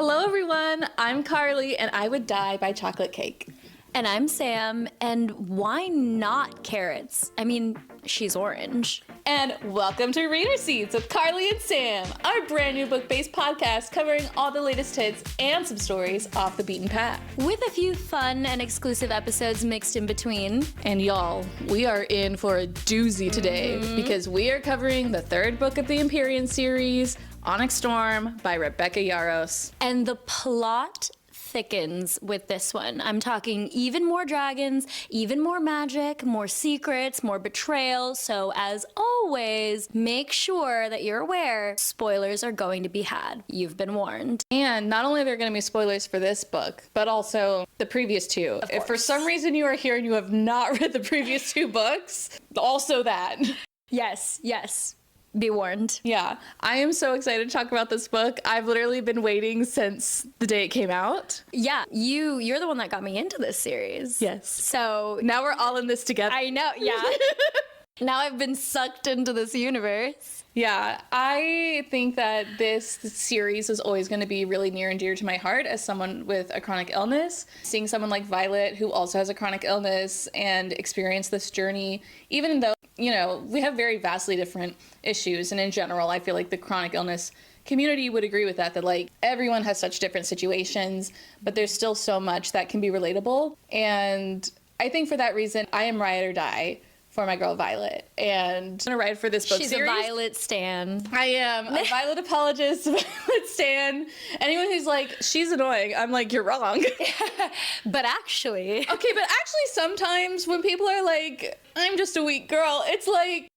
Hello everyone, I'm Carly and I would die by chocolate cake. And I'm Sam, and why not carrots? I mean, she's orange. And welcome to Reader Seats with Carly and Sam, our brand new book-based podcast covering all the latest hits and some stories off the beaten path. With a few fun and exclusive episodes mixed in between. And y'all, we are in for a doozy today because we are covering the third book of the Empyrean series, Onyx Storm by Rebecca Yarros. And the plot thickens with this one. I'm talking even more dragons, even more magic, more secrets, more betrayal. So as always, make sure that you're aware spoilers are going to be had. You've been warned. And not only are there going to be spoilers for this book, but also the previous two. If for some reason you are here and you have not read the previous two books, also that. Yes. Be warned. Yeah, I am so excited to talk about this book. I've literally been waiting since the day it came out. Yeah, you're the one that got me into this series. Yes. So now we're all in this together. I know, yeah. Now I've been sucked into this universe. Yeah, I think that this series is always going to be really near and dear to my heart as someone with a chronic illness. Seeing someone like Violet, who also has a chronic illness, and experience this journey, even though, you know, we have very vastly different issues. And in general, I feel like the chronic illness community would agree with that like everyone has such different situations, but there's still so much that can be relatable. And I think for that reason, I am ride or die for my girl Violet, and I'm gonna ride for this book She's series. a Violet stan. I am a Violet apologist, Violet stan. Anyone who's like, she's annoying, I'm like, you're wrong. But actually Sometimes when people are like, I'm just a weak girl, it's like,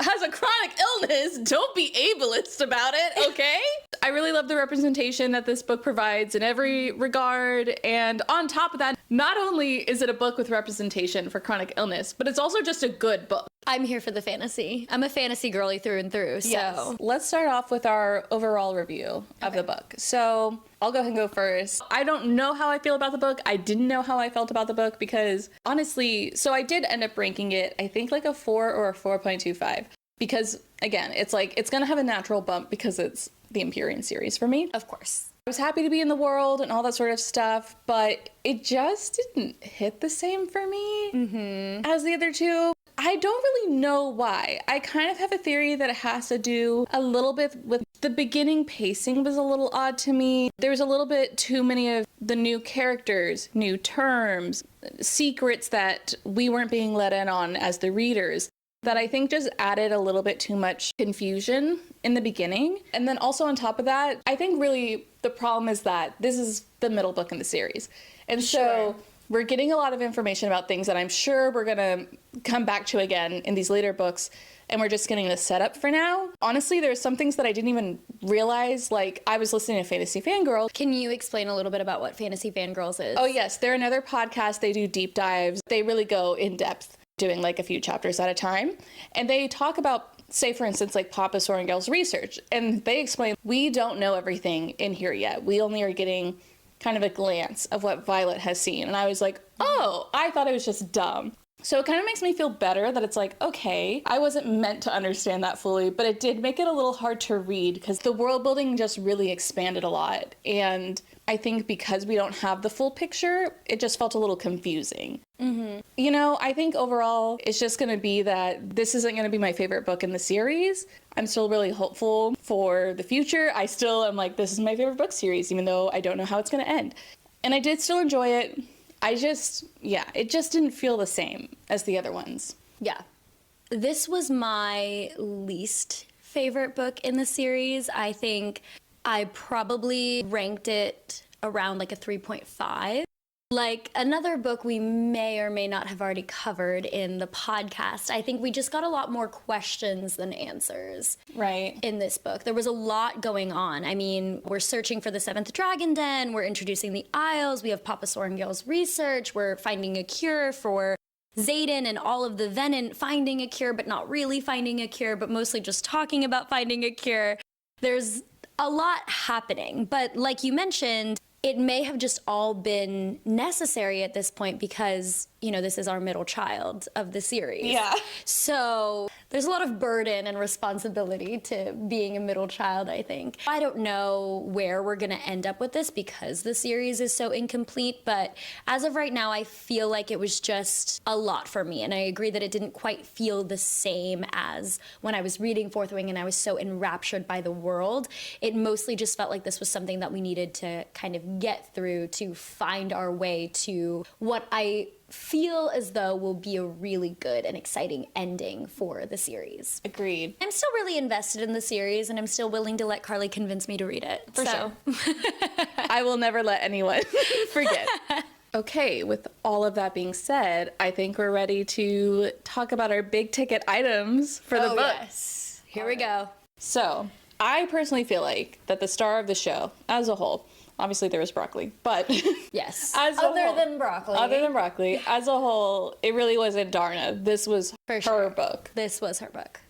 has a chronic illness. Don't be ableist about it, okay? I really love the representation that this book provides in every regard. And on top of that, not only is it a book with representation for chronic illness, but it's also just a good book. I'm here for the fantasy. I'm a fantasy girly through and through, so. Yes. Let's start off with our overall review of the book. So I'll go ahead and go first. I don't know how I feel about the book. I didn't know how I felt about the book because honestly, so I did end up ranking it, I think like a 4 or a 4.25. Because again, it's like, it's going to have a natural bump because it's the Empyrean series for me. Of course. I was happy to be in the world and all that sort of stuff, but it just didn't hit the same for me as the other two. I don't really know why. I kind of have a theory that it has to do a little bit with the beginning pacing was a little odd to me. There was a little bit too many of the new characters, new terms, secrets that we weren't being let in on as the readers, that I think just added a little bit too much confusion in the beginning. And then also on top of that, I think really the problem is that this is the middle book in the series. And so we're getting a lot of information about things that I'm sure we're going to come back to again in these later books, and we're just getting this set up for now. Honestly, there's some things that I didn't even realize, like I was listening to Fantasy Fangirl. Can you explain a little bit about what Fantasy Fangirls is? Oh yes, they're another podcast. They do deep dives. They really go in depth, doing like a few chapters at a time. And they talk about, say for instance, like Papa Sorrengail's research. And they explain, we don't know everything in here yet. We only are getting kind of a glance of what Violet has seen. And I was like, oh, I thought it was just dumb. So it kind of makes me feel better that it's like, okay, I wasn't meant to understand that fully, but it did make it a little hard to read because the world building just really expanded a lot. And I think because we don't have the full picture, it just felt a little confusing. You know, I think overall it's just going to be that this isn't going to be my favorite book in the series. I'm still really hopeful for the future. I still am like, this is my favorite book series, even though I don't know how it's going to end. And I did still enjoy it. It just didn't feel the same as the other ones. Yeah. This was my least favorite book in the series. I think I probably ranked it around like a 3.5. Like another book we may or may not have already covered in the podcast, I think we just got a lot more questions than answers. Right. In this book. There was a lot going on. I mean, we're searching for the 7th Dragon Den, we're introducing the Isles, we have Papa Sorrengail's research, we're finding a cure for Xaden and all of the Venin, finding a cure but not really finding a cure, but mostly just talking about finding a cure. There's a lot happening, but like you mentioned, it may have just all been necessary at this point because, you know, this is our middle child of the series. Yeah. So there's a lot of burden and responsibility to being a middle child, I think. I don't know where we're going to end up with this because the series is so incomplete, but as of right now, I feel like it was just a lot for me. And I agree that it didn't quite feel the same as when I was reading Fourth Wing and I was so enraptured by the world. It mostly just felt like this was something that we needed to kind of get through to find our way to what I feel as though will be a really good and exciting ending for the series. Agreed. I'm still really invested in the series, and I'm still willing to let Carly convince me to read it. For sure. I will never let anyone forget. Okay, with all of that being said, I think we're ready to talk about our big ticket items for the book. Yes. Here we go. So, I personally feel like that the star of the show, as a whole, obviously there was broccoli, but yes, other than broccoli, as a whole, it really wasn't Darna. This was her book. This was her book.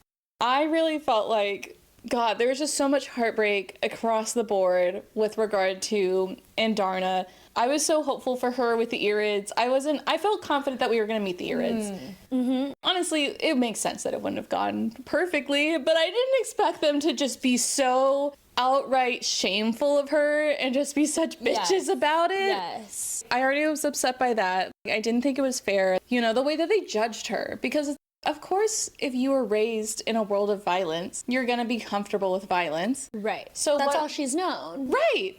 I really felt like, God, there was just so much heartbreak across the board with regard to Darna. I was so hopeful for her with the Irids. I felt confident that we were going to meet the Irids. Mm-hmm. Honestly, it makes sense that it wouldn't have gone perfectly, but I didn't expect them to just be so outright shameful of her and just be such bitches about it. Yes. I already was upset by that. I didn't think it was fair, the way that they judged her, because of course, if you were raised in a world of violence, you're going to be comfortable with violence. Right. So that's all she's known. Right.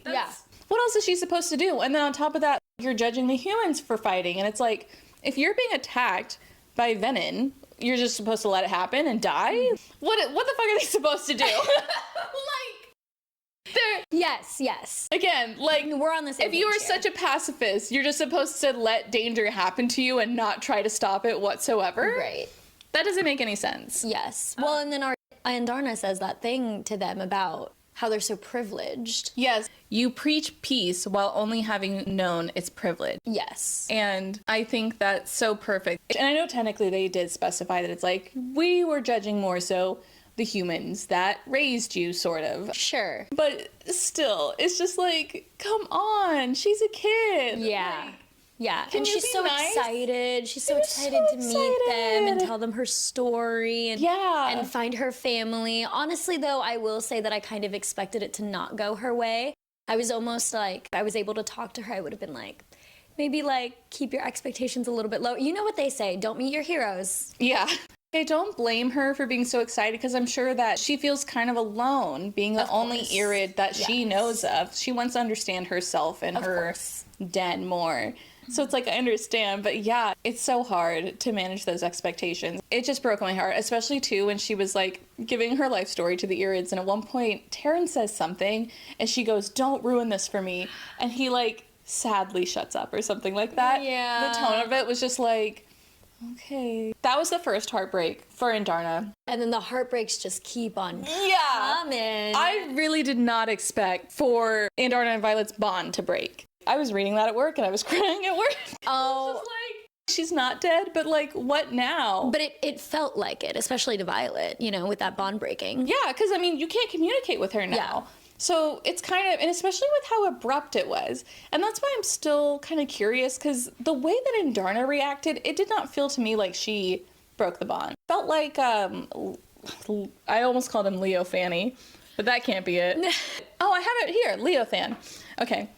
What else is she supposed to do? And then on top of that, you're judging the humans for fighting. And it's like, if you're being attacked by venom, you're just supposed to let it happen and die? What the fuck are they supposed to do? Yes. Again, like, we're on the same if you page are here. such a pacifist, you're just supposed to let danger happen to you and not try to stop it whatsoever. Right. That doesn't make any sense. Yes. Well, and then Darna says that thing to them about how they're so privileged. Yes. You preach peace while only having known its privilege. Yes. And I think that's so perfect. And I know technically they did specify that it's like, we were judging more so the humans that raised you, sort of. Sure. But still, it's just like, come on, she's a kid. Yeah. Like, yeah, can and you she's be so nice? excited. She's so excited to meet them and tell them her story and find her family. Honestly, though, I will say that I kind of expected it to not go her way. I was almost like, if I was able to talk to her, I would have been like, maybe like, keep your expectations a little bit low. You know what they say, don't meet your heroes. Yeah. I don't blame her for being so excited because I'm sure that she feels kind of alone being the only Irid that she knows of. She wants to understand herself and her den more. So it's like, I understand, but yeah, it's so hard to manage those expectations. It just broke my heart, especially too when she was like giving her life story to the Irids, and at one point Taryn says something and she goes, "Don't ruin this for me," and he like sadly shuts up or something like that. Yeah. The tone of it was just like, okay. That was the first heartbreak for Darna. And then the heartbreaks just keep on coming. I really did not expect for Darna and Violet's bond to break. I was reading that at work and I was crying at work. Oh. Like, she's not dead, but like, what now? But it felt like it, especially to Violet, with that bond breaking. Yeah, because I mean, you can't communicate with her now. Yeah. So it's kind of, and especially with how abrupt it was. And that's why I'm still kind of curious, because the way that Darna reacted, it did not feel to me like she broke the bond. Felt like, I almost called him Leo Fanny, but that can't be it. Oh, I have it here, Leothan. Okay.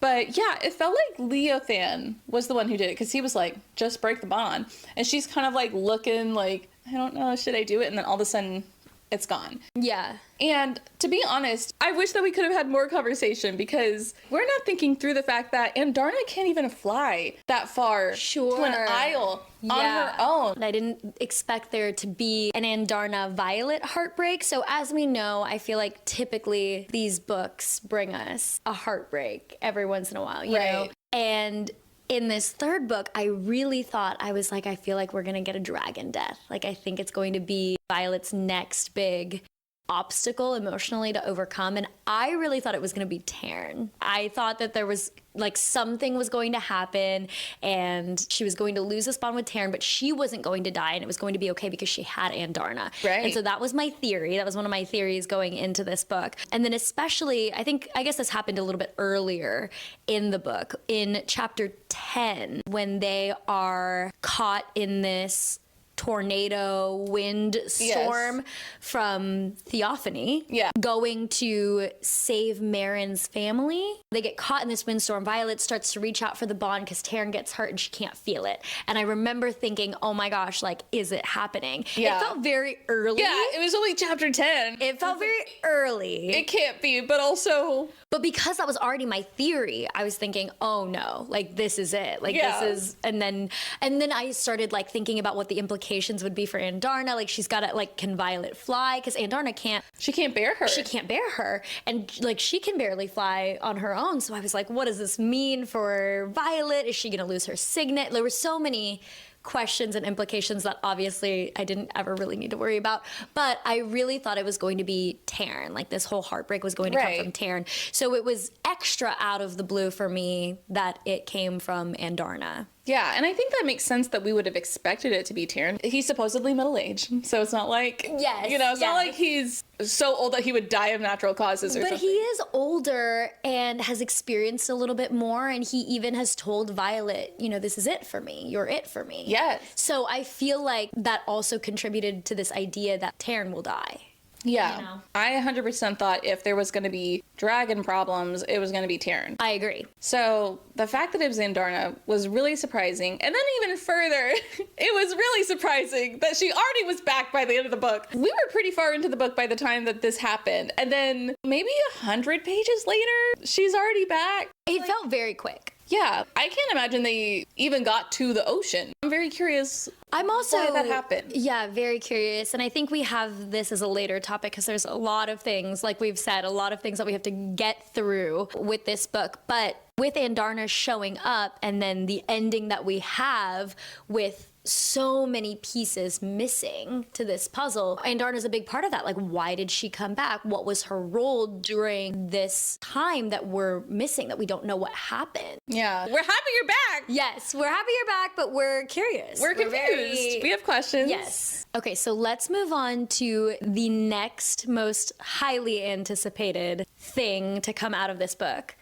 But yeah, it felt like Leothan was the one who did it, because he was like, just break the bond. And she's kind of like looking like, I don't know, should I do it? And then all of a sudden, it's gone. Yeah. And to be honest, I wish that we could have had more conversation, because we're not thinking through the fact that Darna can't even fly that far to an isle on her own. I didn't expect there to be an Darna Violet heartbreak. So as we know, I feel like typically these books bring us a heartbreak every once in a while, you know? And in this third book, I really thought, I was like, I feel like we're going to get a dragon death. Like, I think it's going to be Violet's next big obstacle emotionally to overcome. And I really thought it was going to be Taryn. I thought that there was like something was going to happen and she was going to lose this bond with Taryn, but she wasn't going to die and it was going to be okay because she had Darna. Right. And so that was my theory. That was one of my theories going into this book. And then especially, I guess this happened a little bit earlier in the book, in chapter 10, when they are caught in this tornado wind storm from Theophany going to save Marin's family. They get caught in this windstorm. Violet starts to reach out for the bond because Taryn gets hurt and she can't feel it. And I remember thinking, oh my gosh, like, is it happening? It felt very early. Yeah, it was only chapter 10. It felt very early. It can't be, but also... But because that was already my theory, I was thinking, oh no, like this is it. Like this is, and then I started like thinking about what the implications would be for Andarna. Like she's got to like, can Violet fly? Because Andarna can't. She can't bear her. She can't bear her. And like she can barely fly on her own. So I was like, what does this mean for Violet? Is she going to lose her signet? There were so many questions and implications that obviously I didn't ever really need to worry about. But I really thought it was going to be Taryn. Like this whole heartbreak was going to come from Taryn. So it was extra out of the blue for me that it came from Andarna. Yeah, and I think that makes sense that we would have expected it to be Taryn. He's supposedly middle-aged, so it's not like, it's not like he's so old that he would die of natural causes or something. But he is older and has experienced a little bit more, and he even has told Violet, this is it for me. You're it for me. Yes. So I feel like that also contributed to this idea that Taryn will die. Yeah, I 100% thought if there was going to be dragon problems, it was going to be Taryn. I agree. So the fact that it was Andarna was really surprising. And then even further, it was really surprising that she already was back by the end of the book. We were pretty far into the book by the time that this happened. And then maybe 100 pages later, she's already back. It felt very quick. Yeah, I can't imagine they even got to the ocean. I'm very curious why that happened. Yeah, very curious. And I think we have this as a later topic because there's a lot of things, like we've said, a lot of things that we have to get through with this book. But with Andarna showing up and then the ending that we have with so many pieces missing to this puzzle, Andarna's a big part of that. Like, why did she come back? What was her role during this time that we're missing, that we don't know what happened? Yeah. We're happy you're back. Yes, we're happy you're back, but we're curious. We're confused. We have questions. Yes. Okay, so let's move on to the next most highly anticipated thing to come out of this book.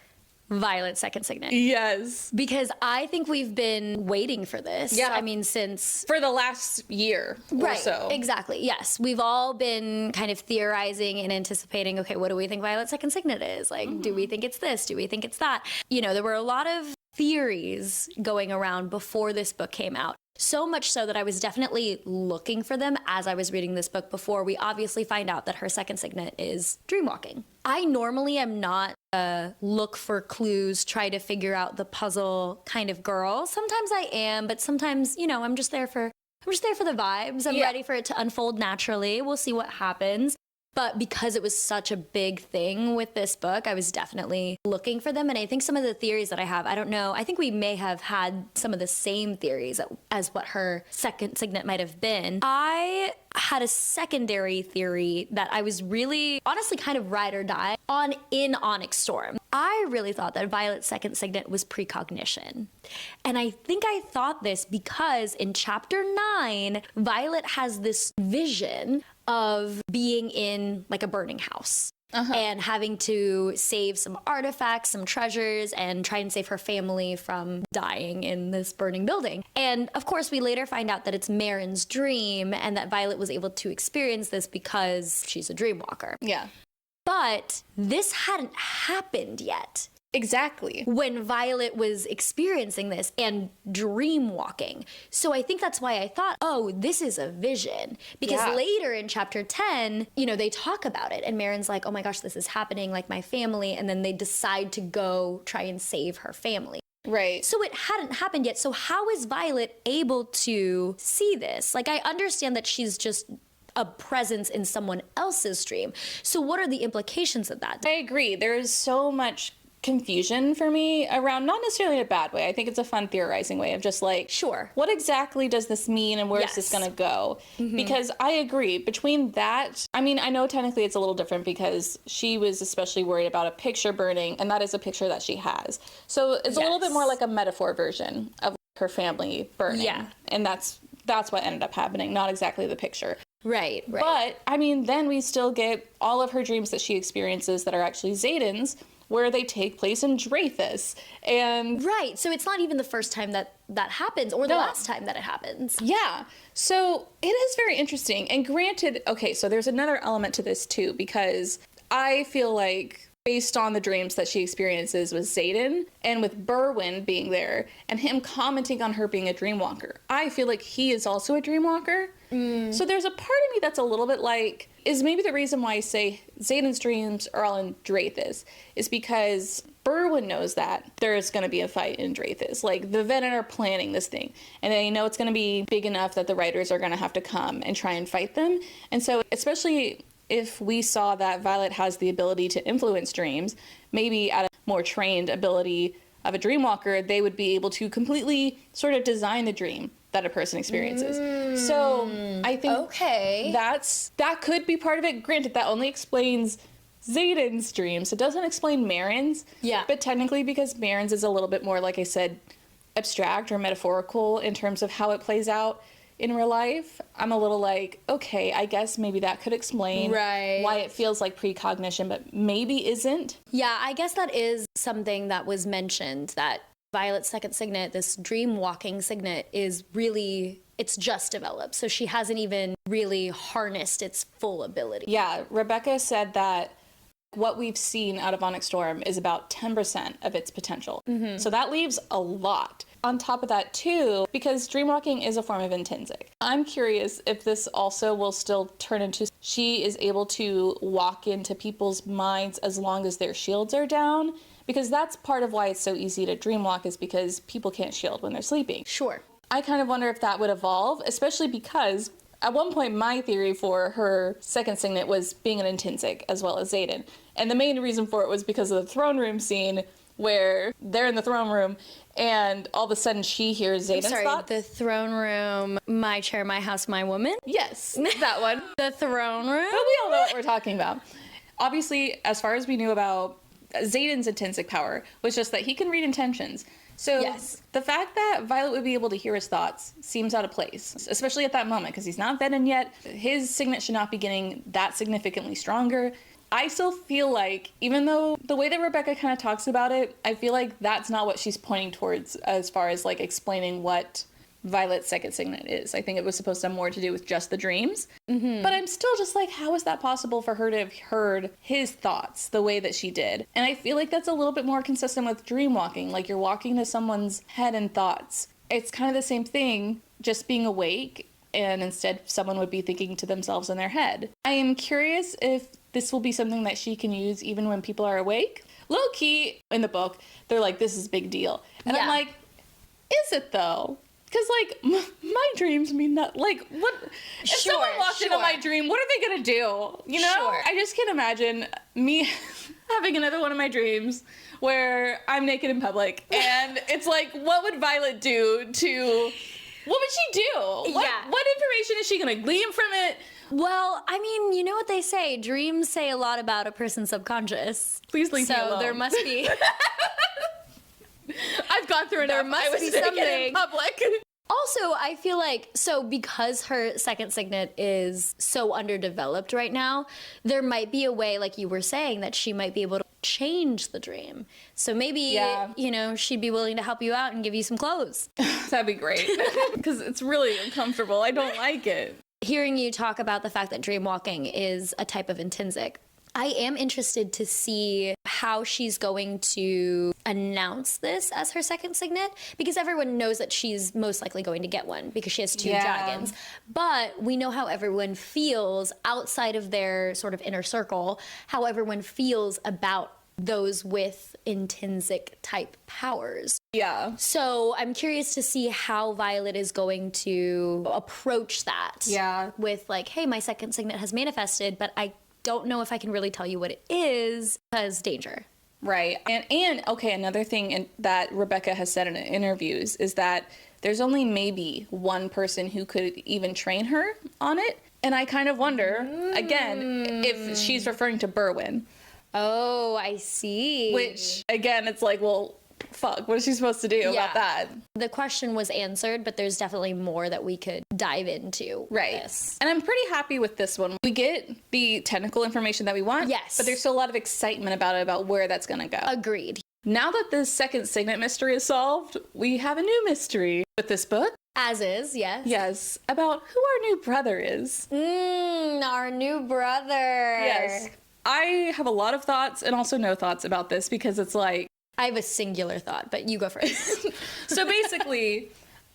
Violet's second signet. Yes. Because I think we've been waiting for this. Yeah. I mean, since... For the last year or so. Exactly. Yes. We've all been kind of theorizing and anticipating, okay, what do we think Violet's second signet is? Like, do we think it's this? Do we think it's that? There were a lot of theories going around before this book came out. So much so that I was definitely looking for them as I was reading this book before we obviously find out that her second signet is dreamwalking. I normally am not a look for clues, try to figure out the puzzle kind of girl. Sometimes I am, but sometimes, I'm just there for the vibes. I'm ready for it to unfold naturally. We'll see what happens. But because it was such a big thing with this book, I was definitely looking for them. And I think some of the theories that I have, I don't know, I think we may have had some of the same theories as what her second signet might have been. I had a secondary theory that I was really, honestly, kind of ride or die on in Onyx Storm. I really thought that Violet's second signet was precognition. And I think I thought this because in chapter 9, Violet has this vision of being in like a burning house. And having to save some artifacts, some treasures, and try and save her family from dying in this burning building. And of course, we later find out that it's Marin's dream and that Violet was able to experience this because she's a dreamwalker. Yeah. But this hadn't happened yet. Exactly. When Violet was experiencing this and dream walking. So I think that's why I thought, oh, this is a vision. Because later in chapter 10, they talk about it. And Marin's like, oh my gosh, this is happening, like my family. And then they decide to go try and save her family. Right. So it hadn't happened yet. So how is Violet able to see this? Like, I understand that she's just a presence in someone else's dream. So what are the implications of that? I agree. There is so much confusion for me around, not necessarily in a bad way. I think it's a fun theorizing way of just like, sure, what exactly does this mean and where is this going to go? Because I agree between that. I mean, I know technically it's a little different because she was especially worried about a picture burning, and that is a picture that she has. So it's a little bit more like a metaphor version of her family burning. Yeah. And that's what ended up happening, not exactly the picture. Right. But I mean, then we still get all of her dreams that she experiences that are actually Xaden's, where they take place in Dreyfus. And right, so it's not even the first time that happens, or the last time that it happens. Yeah, so it is very interesting. And granted, okay, so there's another element to this too, because I feel like based on the dreams that she experiences with Xaden, and with Berwyn being there, and him commenting on her being a dreamwalker, I feel like he is also a dreamwalker. So there's a part of me that's a little bit like, is maybe the reason why I say Xaden's dreams are all in Dreyfus is because Berwyn knows that there's going to be a fight in Dreyfus. Like, the Venom are planning this thing, and they know it's going to be big enough that the writers are going to have to come and try and fight them. And so, especially if we saw that Violet has the ability to influence dreams, maybe at a more trained ability of a dreamwalker, they would be able to completely sort of design the dream that a person experiences. So I think that could be part of it. Granted, that only explains Xaden's dreams. It doesn't explain Marin's. Yeah. But technically, because Marin's is a little bit more, like I said, abstract or metaphorical in terms of how it plays out in real life, I'm a little like, okay, I guess maybe that could explain why it feels like precognition, but maybe isn't. Yeah, I guess that is something that was mentioned, that Violet's second signet, this dream walking signet, is really, it's just developed. So she hasn't even really harnessed its full ability. Yeah, Rebecca said that what we've seen out of Onyx Storm is about 10% of its potential. So that leaves a lot. On top of that, too, because dreamwalking is a form of intrinsic, I'm curious if this also will still turn into she is able to walk into people's minds as long as their shields are down, because that's part of why it's so easy to dreamwalk, is because people can't shield when they're sleeping. Sure. I kind of wonder if that would evolve, especially because at one point my theory for her second signet was being an intrinsic as well as Xaden. And the main reason for it was because of the throne room scene where they're in the throne room and all of a sudden she hears Xaden's thoughts. The throne room, my chair, my house, my woman? Yes, that one. The throne room? But we all know what we're talking about. Obviously, as far as we knew about Xaden's intrinsic power, was just that he can read intentions. So the fact that Violet would be able to hear his thoughts seems out of place, especially at that moment, because he's not Venom yet. His signet should not be getting that significantly stronger. I still feel like, even though the way that Rebecca kind of talks about it, I feel like that's not what she's pointing towards as far as like explaining what Violet's second signet is. I think it was supposed to have more to do with just the dreams. But I'm still just like, how is that possible for her to have heard his thoughts the way that she did? And I feel like that's a little bit more consistent with dream walking. Like, you're walking to someone's head and thoughts. It's kind of the same thing, just being awake, and instead someone would be thinking to themselves in their head. I am curious if this will be something that she can use even when people are awake. Low key, in the book, they're like, this is a big deal. And I'm like, is it though? Because, like, my dreams mean nothing. Like, what? If someone walked into my dream, what are they going to do? You know? I just can't imagine me having another one of my dreams where I'm naked in public. And it's like, what would Violet do to... What would she do? What information is she going to glean from it? Well, I mean, you know what they say. Dreams say a lot about a person's subconscious. Please leave me alone. So there must be... I've gone through enough. There must be something in public. Also, I feel like, so because her second signet is so underdeveloped right now, there might be a way, like you were saying, that she might be able to change the dream. So maybe, you know, she'd be willing to help you out and give you some clothes. That'd be great. Because it's really uncomfortable. I don't like it. Hearing you talk about the fact that dream walking is a type of intrinsic, I am interested to see how she's going to announce this as her second signet, because everyone knows that she's most likely going to get one because she has two dragons. But we know how everyone feels outside of their sort of inner circle, how everyone feels about those with intrinsic type powers. Yeah. So I'm curious to see how Violet is going to approach that. Yeah. With like, hey, my second signet has manifested, but I don't know if I can really tell you what it is because danger. Right. And okay, another thing that Rebecca has said in interviews is that there's only maybe one person who could even train her on it. And I kind of wonder, again, if she's referring to Berwyn. Oh, I see. Which, again, it's like, well, fuck, what is she supposed to do about that? The question was answered, but there's definitely more that we could dive into. Right. This. And I'm pretty happy with this one. We get the technical information that we want. Yes. But there's still a lot of excitement about it, about where that's going to go. Agreed. Now that the second signet mystery is solved, we have a new mystery with this book. As is, yes. Yes. About who our new brother is. Our new brother. Yes. I have a lot of thoughts and also no thoughts about this because it's like... I have a singular thought, but you go first. So basically,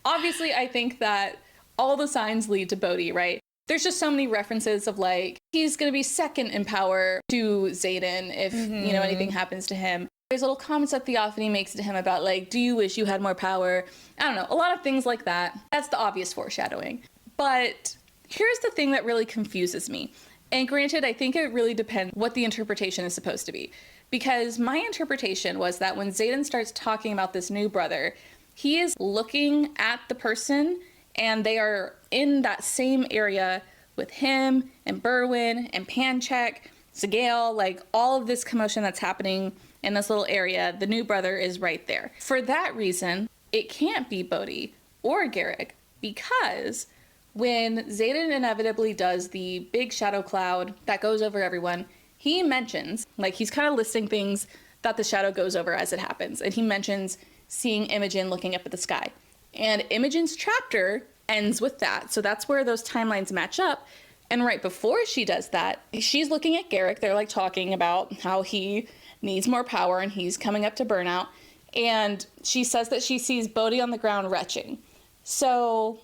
obviously, I think that all the signs lead to Bodhi, right? There's just so many references of like, he's going to be second in power to Xaden if, you know, anything happens to him. There's little comments that Theophany makes to him about like, do you wish you had more power? I don't know, a lot of things like that. That's the obvious foreshadowing. But here's the thing that really confuses me. And granted, I think it really depends what the interpretation is supposed to be. Because my interpretation was that when Xaden starts talking about this new brother, he is looking at the person and they are in that same area with him and Berwyn and Panchek, Zagail, like all of this commotion that's happening in this little area. The new brother is right there. For that reason, it can't be Bodhi or Garrick because when Xaden inevitably does the big shadow cloud that goes over everyone, he mentions, like he's kind of listing things that the shadow goes over as it happens. And he mentions seeing Imogen looking up at the sky. And Imogen's chapter ends with that. So that's where those timelines match up. And right before she does that, she's looking at Garrick. They're like talking about how he needs more power and he's coming up to burnout. And she says that she sees Bodhi on the ground retching. So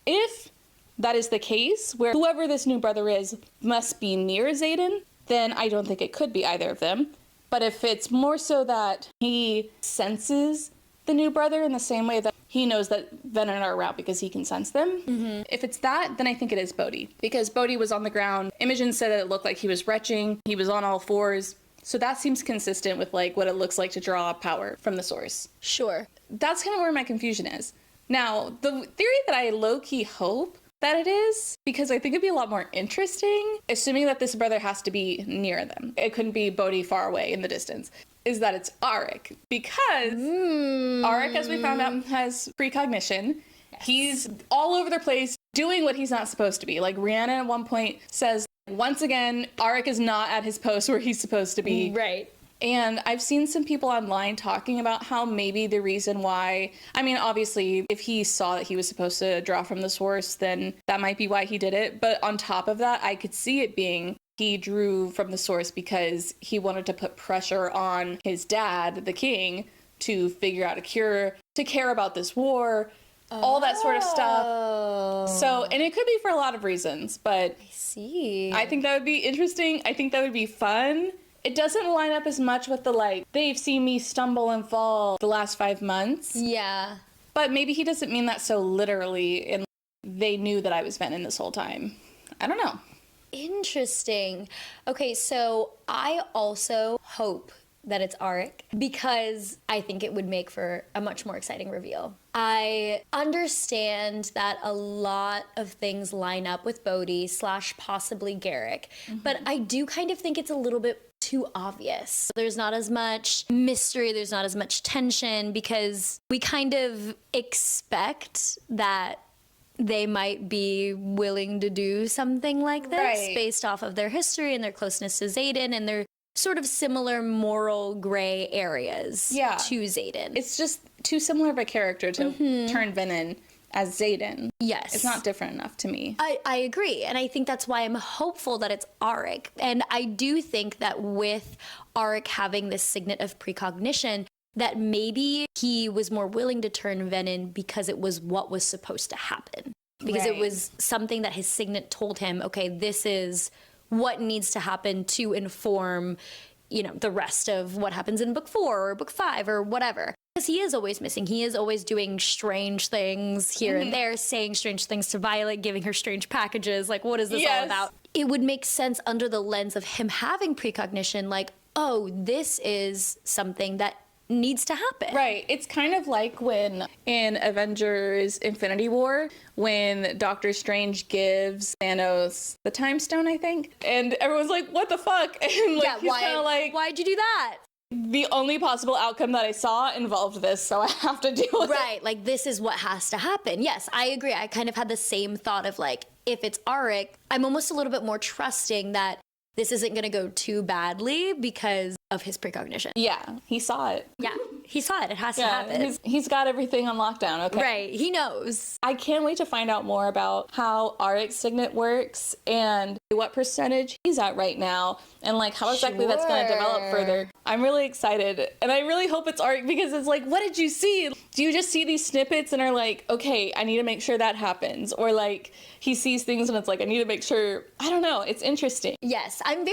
if that is the case, where whoever this new brother is must be near Xaden, then I don't think it could be either of them. But if it's more so that he senses the new brother in the same way that he knows that Venom are around because he can sense them, if it's that, then I think it is Bodhi. Because Bodhi was on the ground. Imogen said that it looked like he was retching. He was on all fours. So that seems consistent with like what it looks like to draw power from the source. Sure. That's kind of where my confusion is. Now, the theory that I low-key hope that it is, because I think it'd be a lot more interesting, assuming that this brother has to be near them. It couldn't be Bodhi far away in the distance, is that it's Auric. Because Auric, as we found out, has precognition. Yes. He's all over the place doing what he's not supposed to be. Like Rhianna at one point says, once again, Auric is not at his post where he's supposed to be. Right. And I've seen some people online talking about how maybe the reason why, I mean, obviously, if he saw that he was supposed to draw from the source, then that might be why he did it. But on top of that, I could see it being he drew from the source because he wanted to put pressure on his dad, the king, to figure out a cure, to care about this war, all that sort of stuff. So, and it could be for a lot of reasons, but I see. I think that would be interesting. I think that would be fun. It doesn't line up as much with the, like, they've seen me stumble and fall the last 5 months. Yeah. But maybe he doesn't mean that so literally, and they knew that I was Venom this whole time. I don't know. Interesting. Okay, so I also hope that it's Auric because I think it would make for a much more exciting reveal. I understand that a lot of things line up with Bodhi / possibly Garrick, but I do kind of think it's a little bit too obvious. There's not as much mystery, there's not as much tension because we kind of expect that they might be willing to do something like this based off of their history and their closeness to Xaden and their sort of similar moral gray areas to Xaden. It's just too similar of a character to turn Venom as Xaden. Yes. It's not different enough to me. I agree. And I think that's why I'm hopeful that it's Auric. And I do think that with Auric having this signet of precognition, that maybe he was more willing to turn Venom because it was what was supposed to happen. Because it was something that his signet told him, okay, this is what needs to happen to inform, you know, the rest of what happens in book 4 or book 5 or whatever. Because he is always missing. He is always doing strange things here and there, saying strange things to Violet, giving her strange packages. Like, what is this all about? It would make sense under the lens of him having precognition, like, oh, this is something that needs to happen. Right. It's kind of like when in Avengers Infinity War, when Doctor Strange gives Thanos the Time Stone, I think. And everyone's like, what the fuck? And like, he's kind of like, why'd you do that? the only possible outcome that I saw involved this, so I have to deal with it. Right, like this is what has to happen. Yes, I agree. I kind of had the same thought of like, if it's Auric, I'm almost a little bit more trusting that this isn't going to go too badly because of his precognition. Yeah, he saw it. Yeah, he saw it. It has to happen. He's got everything on lockdown, okay? Right, he knows. I can't wait to find out more about how Auric's signet works and what percentage he's at right now and like how exactly that's going to develop further. I'm really excited and I really hope it's Auric because it's like, what did you see? Do you just see these snippets and are like, okay, I need to make sure that happens? Or like he sees things and it's like, I need to make sure, I don't know, it's interesting. Yes, I'm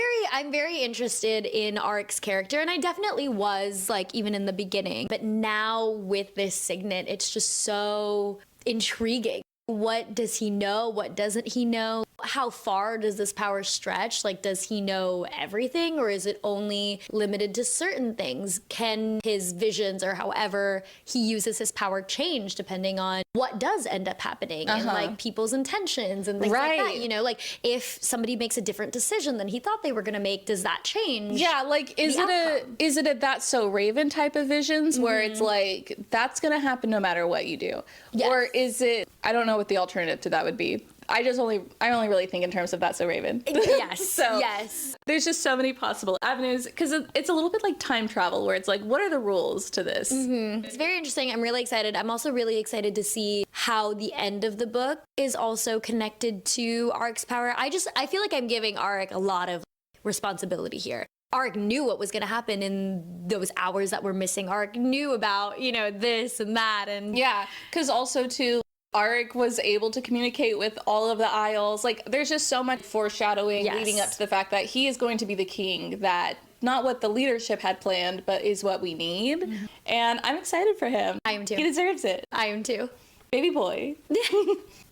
very interested in Auric's character, and I definitely was, like, even in the beginning. But now with this signet, it's just so intriguing. What does he know? What doesn't he know? How far does this power stretch? Like, does he know everything, or is it only limited to certain things? Can his visions or however he uses his power change depending on what does end up happening and like people's intentions and things like that? You know, like if somebody makes a different decision than he thought they were going to make, does that change? Yeah, like is it a That's So Raven type of visions where it's like that's going to happen no matter what you do? Yes. Or is it, I don't know what the alternative to that would be. I only really think in terms of That's So Raven. Yes. So yes. There's just so many possible avenues because it's a little bit like time travel where it's like, what are the rules to this? It's very interesting. I'm really excited. I'm also really excited to see how the end of the book is also connected to Auric's power. I feel like I'm giving Auric a lot of responsibility here. Auric knew what was going to happen in those hours that were missing. Auric knew about, you know, this and that. And yeah, because also too, Auric was able to communicate with all of the Isles. Like, there's just so much foreshadowing leading up to the fact that he is going to be the king, that not what the leadership had planned, but is what we need. And I'm excited for him. I am too. He deserves it. I am too. Baby boy.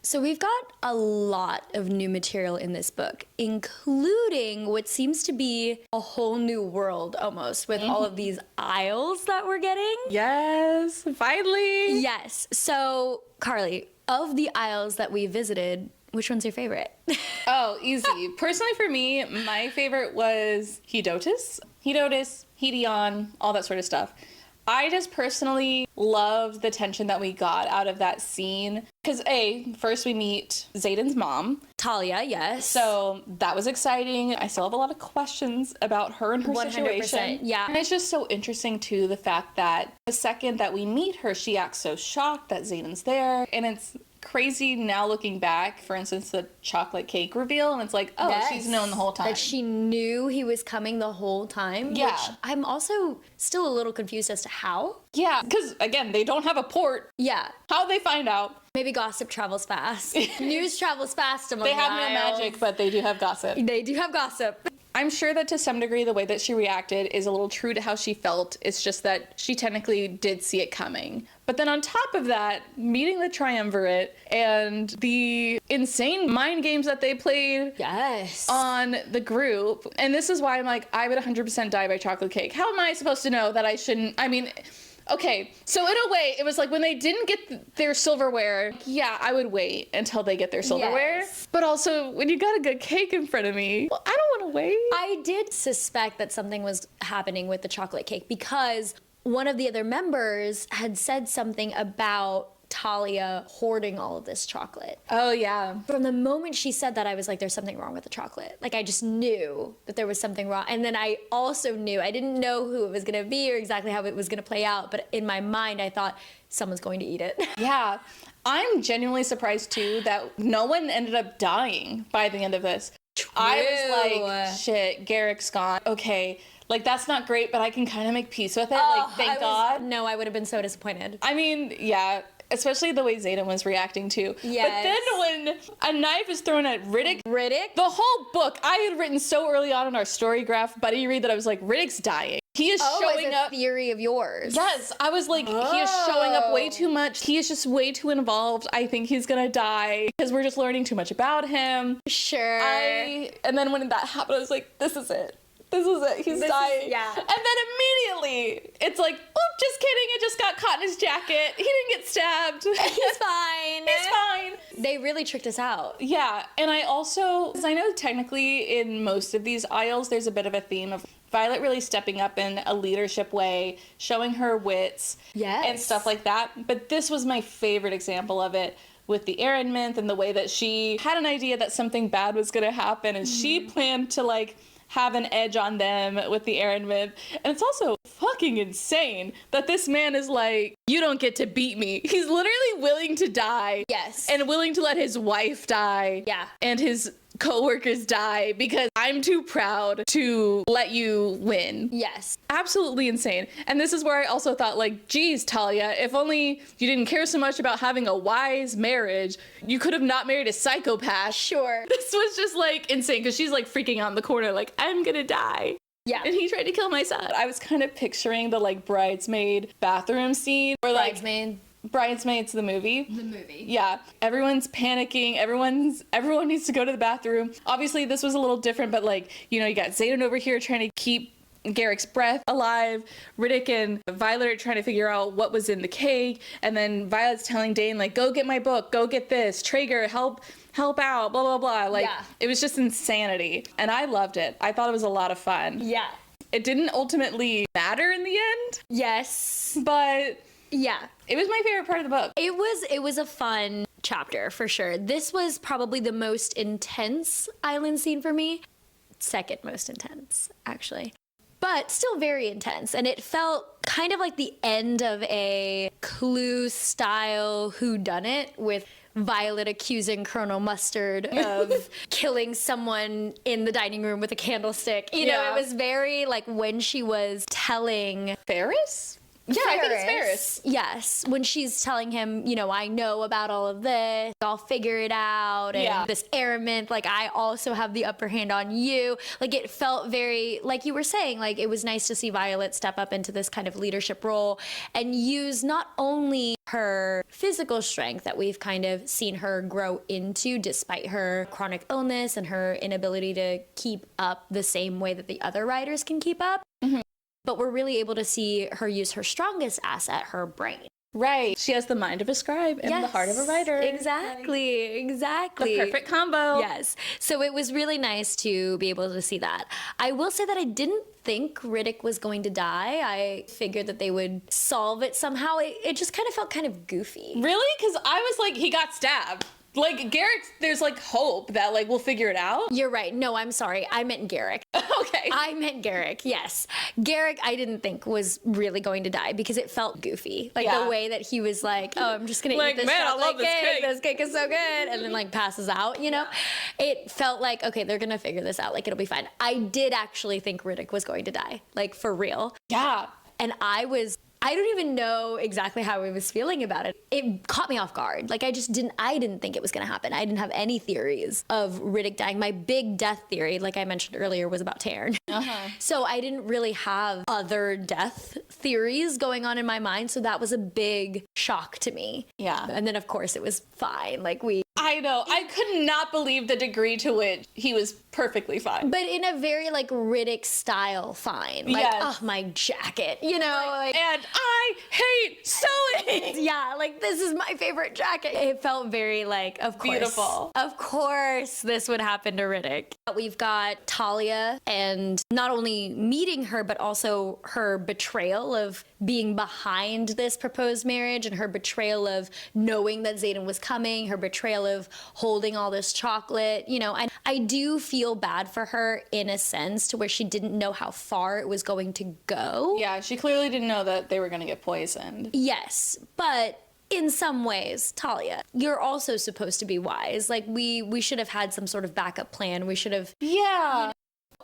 So we've got a lot of new material in this book, including what seems to be a whole new world almost with all of these Isles that we're getting. Yes, finally. Yes. So, Carly, of the Isles that we visited, which one's your favorite? Oh, easy. Personally, for me, my favorite was Hedotus, Hedion, all that sort of stuff. I just personally loved the tension that we got out of that scene. Because first we meet Xaden's mom. Talia, yes. So that was exciting. I still have a lot of questions about her and her 100%, situation. yeah. And it's just so interesting, too, the fact that the second that we meet her, she acts so shocked that Xaden's there. And it's crazy now looking back, for instance, the chocolate cake reveal, and it's like, oh, Yes. she's known the whole time. That she knew he was coming the whole time. Yeah. Which I'm also still a little confused as to how. Yeah, because, again, they don't have a port. Yeah. How'd they find out? Maybe gossip travels fast. News travels fast among They the have no Isles. magic, but they do have gossip. They do have gossip. I'm sure that to some degree the way that she reacted is a little true to how she felt. It's just that she technically did see it coming. But then on top of that, meeting the Triumvirate and the insane mind games that they played Yes. on the group. And this is why I'm like, I would 100% die by chocolate cake. How am I supposed to know that I shouldn't? I mean, okay, so in a way, it was like when they didn't get their silverware, yeah, I would wait until they get their silverware. Yes. But also, when you got a good cake in front of me, well, I don't want to wait. I did suspect that something was happening with the chocolate cake because one of the other members had said something about Talia hoarding all of this chocolate. Oh, yeah. From the moment she said that, I was like, there's something wrong with the chocolate. Like, I just knew that there was something wrong. And then I also knew, I didn't know who it was going to be or exactly how it was going to play out. But in my mind, I thought, someone's going to eat it. Yeah. I'm genuinely surprised, too, that no one ended up dying by the end of this. I was like, shit, Garrick's gone. Okay. Like, that's not great, but I can kind of make peace with it. Like, thank God. No, I would have been so disappointed. I mean, yeah. Especially the way Xaden was reacting too. Yes. But then when a knife is thrown at Riddick, Riddick? the whole book, I had written so early on in our story graph, buddy read, that I was like, Riddick's dying. He is showing up. Theory of yours. Yes, I was like, he is showing up way too much. He is just way too involved. I think he's gonna die because we're just learning too much about him. Sure. And then when that happened, I was like, this is it. This is it. He's dying. Yeah. And then immediately, it's like, oh, just kidding. It just got caught in his jacket. He didn't get stabbed. He's fine. He's fine. They really tricked us out. Yeah. And I also, because I know technically in most of these Isles, there's a bit of a theme of Violet really stepping up in a leadership way, showing her wits and stuff like that. But this was my favorite example of it, with the Aaron myth and the way that she had an idea that something bad was going to happen, and she planned to, like, have an edge on them with the Aaron myth. And it's also fucking insane that this man is like, you don't get to beat me. He's literally willing to die. Yes. And willing to let his wife die. Yeah. And his co-workers die because I'm too proud to let you win. Yes. Absolutely insane. And this is where I also thought, like, geez, Talia, if only you didn't care so much about having a wise marriage, you could have not married a psychopath. Sure. This was just, like, insane, because she's, like, freaking out in the corner, like, I'm gonna die. Yeah. And he tried to kill my son. I was kind of picturing the, like, bridesmaid bathroom scene. Where, like, Bridesmaids, the movie. The movie. Yeah. Everyone's panicking. Everyone needs to go to the bathroom. Obviously, this was a little different, but, like, you know, you got Xaden over here trying to keep Garrick's breath alive. Riddick and Violet are trying to figure out what was in the cake. And then Violet's telling Dane, like, go get my book. Go get this. Traeger, help out, blah, blah, blah. Like, It was just insanity. And I loved it. I thought it was a lot of fun. Yeah. It didn't ultimately matter in the end. Yes. But... yeah. It was my favorite part of the book. It was a fun chapter, for sure. This was probably the most intense island scene for me. Second most intense, actually. But still very intense. And it felt kind of like the end of a Clue-style whodunit, with Violet accusing Colonel Mustard of killing someone in the dining room with a candlestick. You know, it was very, like, when she was telling... Ferris? Yeah, I think it's Ferris. Yes, when she's telling him, you know, I know about all of this, I'll figure it out, and this airment, like, I also have the upper hand on you. Like, it felt very, like you were saying, like, it was nice to see Violet step up into this kind of leadership role and use not only her physical strength that we've kind of seen her grow into despite her chronic illness and her inability to keep up the same way that the other riders can keep up, but we're really able to see her use her strongest asset, her brain. Right. She has the mind of a scribe and the heart of a writer. Exactly. The perfect combo. Yes. So it was really nice to be able to see that. I will say that I didn't think Riddick was going to die. I figured that they would solve it somehow. It just kind of felt kind of goofy. Really? Because I was like, he got stabbed. Like, Garrick, there's, like, hope that, like, we'll figure it out. You're right. No, I'm sorry. I meant Garrick. Okay. I meant Garrick, yes. Garrick, I didn't think was really going to die because it felt goofy. Like, the way that he was like, oh, I'm just going to eat this chocolate cake. This cake is so good. And then, like, passes out, you know? It felt like, okay, they're going to figure this out. Like, it'll be fine. I did actually think Riddick was going to die. Like, for real. Yeah. And I don't even know exactly how I was feeling about it. It caught me off guard. Like, I didn't think it was going to happen. I didn't have any theories of Riddick dying. My big death theory, like I mentioned earlier, was about Taryn. So I didn't really have other death theories going on in my mind. So that was a big shock to me. Yeah. And then, of course, it was fine. Like, I know. I could not believe the degree to which he was perfectly fine. But in a very, like, Riddick style fine. Like, oh, my jacket, you know? Like, and I hate sewing! Yeah, like, this is my favorite jacket. It felt very, like, of course. Beautiful. Of course this would happen to Riddick. We've got Talia, and not only meeting her, but also her betrayal of being behind this proposed marriage, and her betrayal of knowing that Xaden was coming, her betrayal of holding all this chocolate, you know. I do feel bad for her in a sense, to where she didn't know how far it was going to go. Yeah, she clearly didn't know that they were going to get poisoned. Yes, but in some ways, Talia, you're also supposed to be wise. Like, we should have had some sort of backup plan. We should have... Yeah.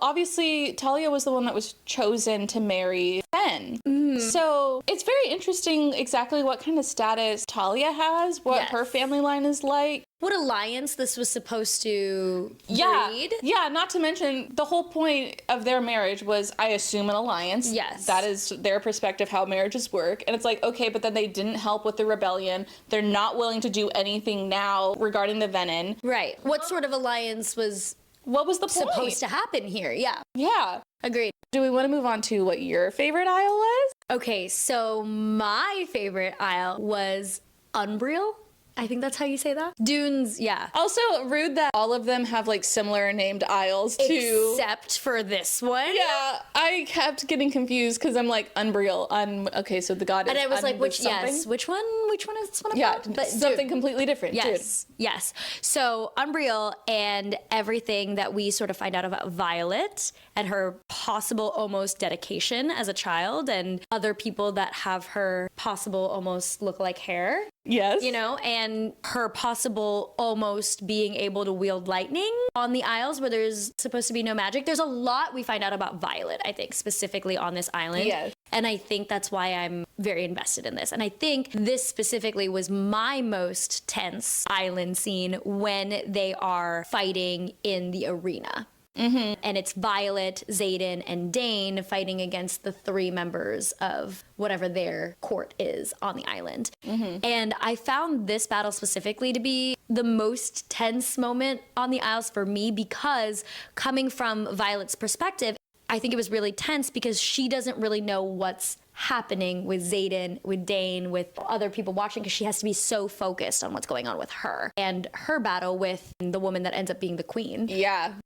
Obviously, Talia was the one that was chosen to marry Fen. So it's very interesting exactly what kind of status Talia has, what her family line is like. What alliance this was supposed to breed. Yeah, not to mention the whole point of their marriage was, I assume, an alliance. Yes. That is their perspective how marriages work. And it's like, okay, but then they didn't help with the rebellion. They're not willing to do anything now regarding the Venin. Right. What sort of alliance was... What was the point? Supposed to happen here, yeah. Yeah. Agreed. Do we want to move on to what your favorite aisle was? Okay, so my favorite aisle was Unreal. I think that's how you say that. Dunes, yeah. Also, rude that all of them have like similar named isles too. Except for this one. Yeah, I kept getting confused because I'm like, Unreal. Okay, so the god is And I was like, which one is this one about? Yeah, but something completely different. Yes, yes. So Unreal and everything that we sort of find out about Violet and her possible almost dedication as a child and other people that have her possible almost look-alike hair. Yes. You know, and her possible almost being able to wield lightning on the Isles where there's supposed to be no magic. There's a lot we find out about Violet, I think, specifically on this island. Yes. And I think that's why I'm very invested in this. And I think this specifically was my most tense island scene when they are fighting in the arena. Mm-hmm. And it's Violet, Xaden, and Dane fighting against the 3 members of whatever their court is on the island. Mm-hmm. And I found this battle specifically to be the most tense moment on the Isles for me because coming from Violet's perspective, I think it was really tense because she doesn't really know what's happening with Xaden, with Dane, with other people watching because she has to be so focused on what's going on with her and her battle with the woman that ends up being the queen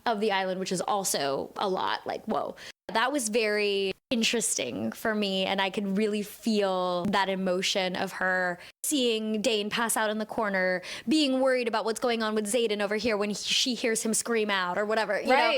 of the island, which is also a lot like, whoa. That was very interesting for me, and I could really feel that emotion of her seeing Dane pass out in the corner, being worried about what's going on with Xaden over here when she hears him scream out or whatever. You know?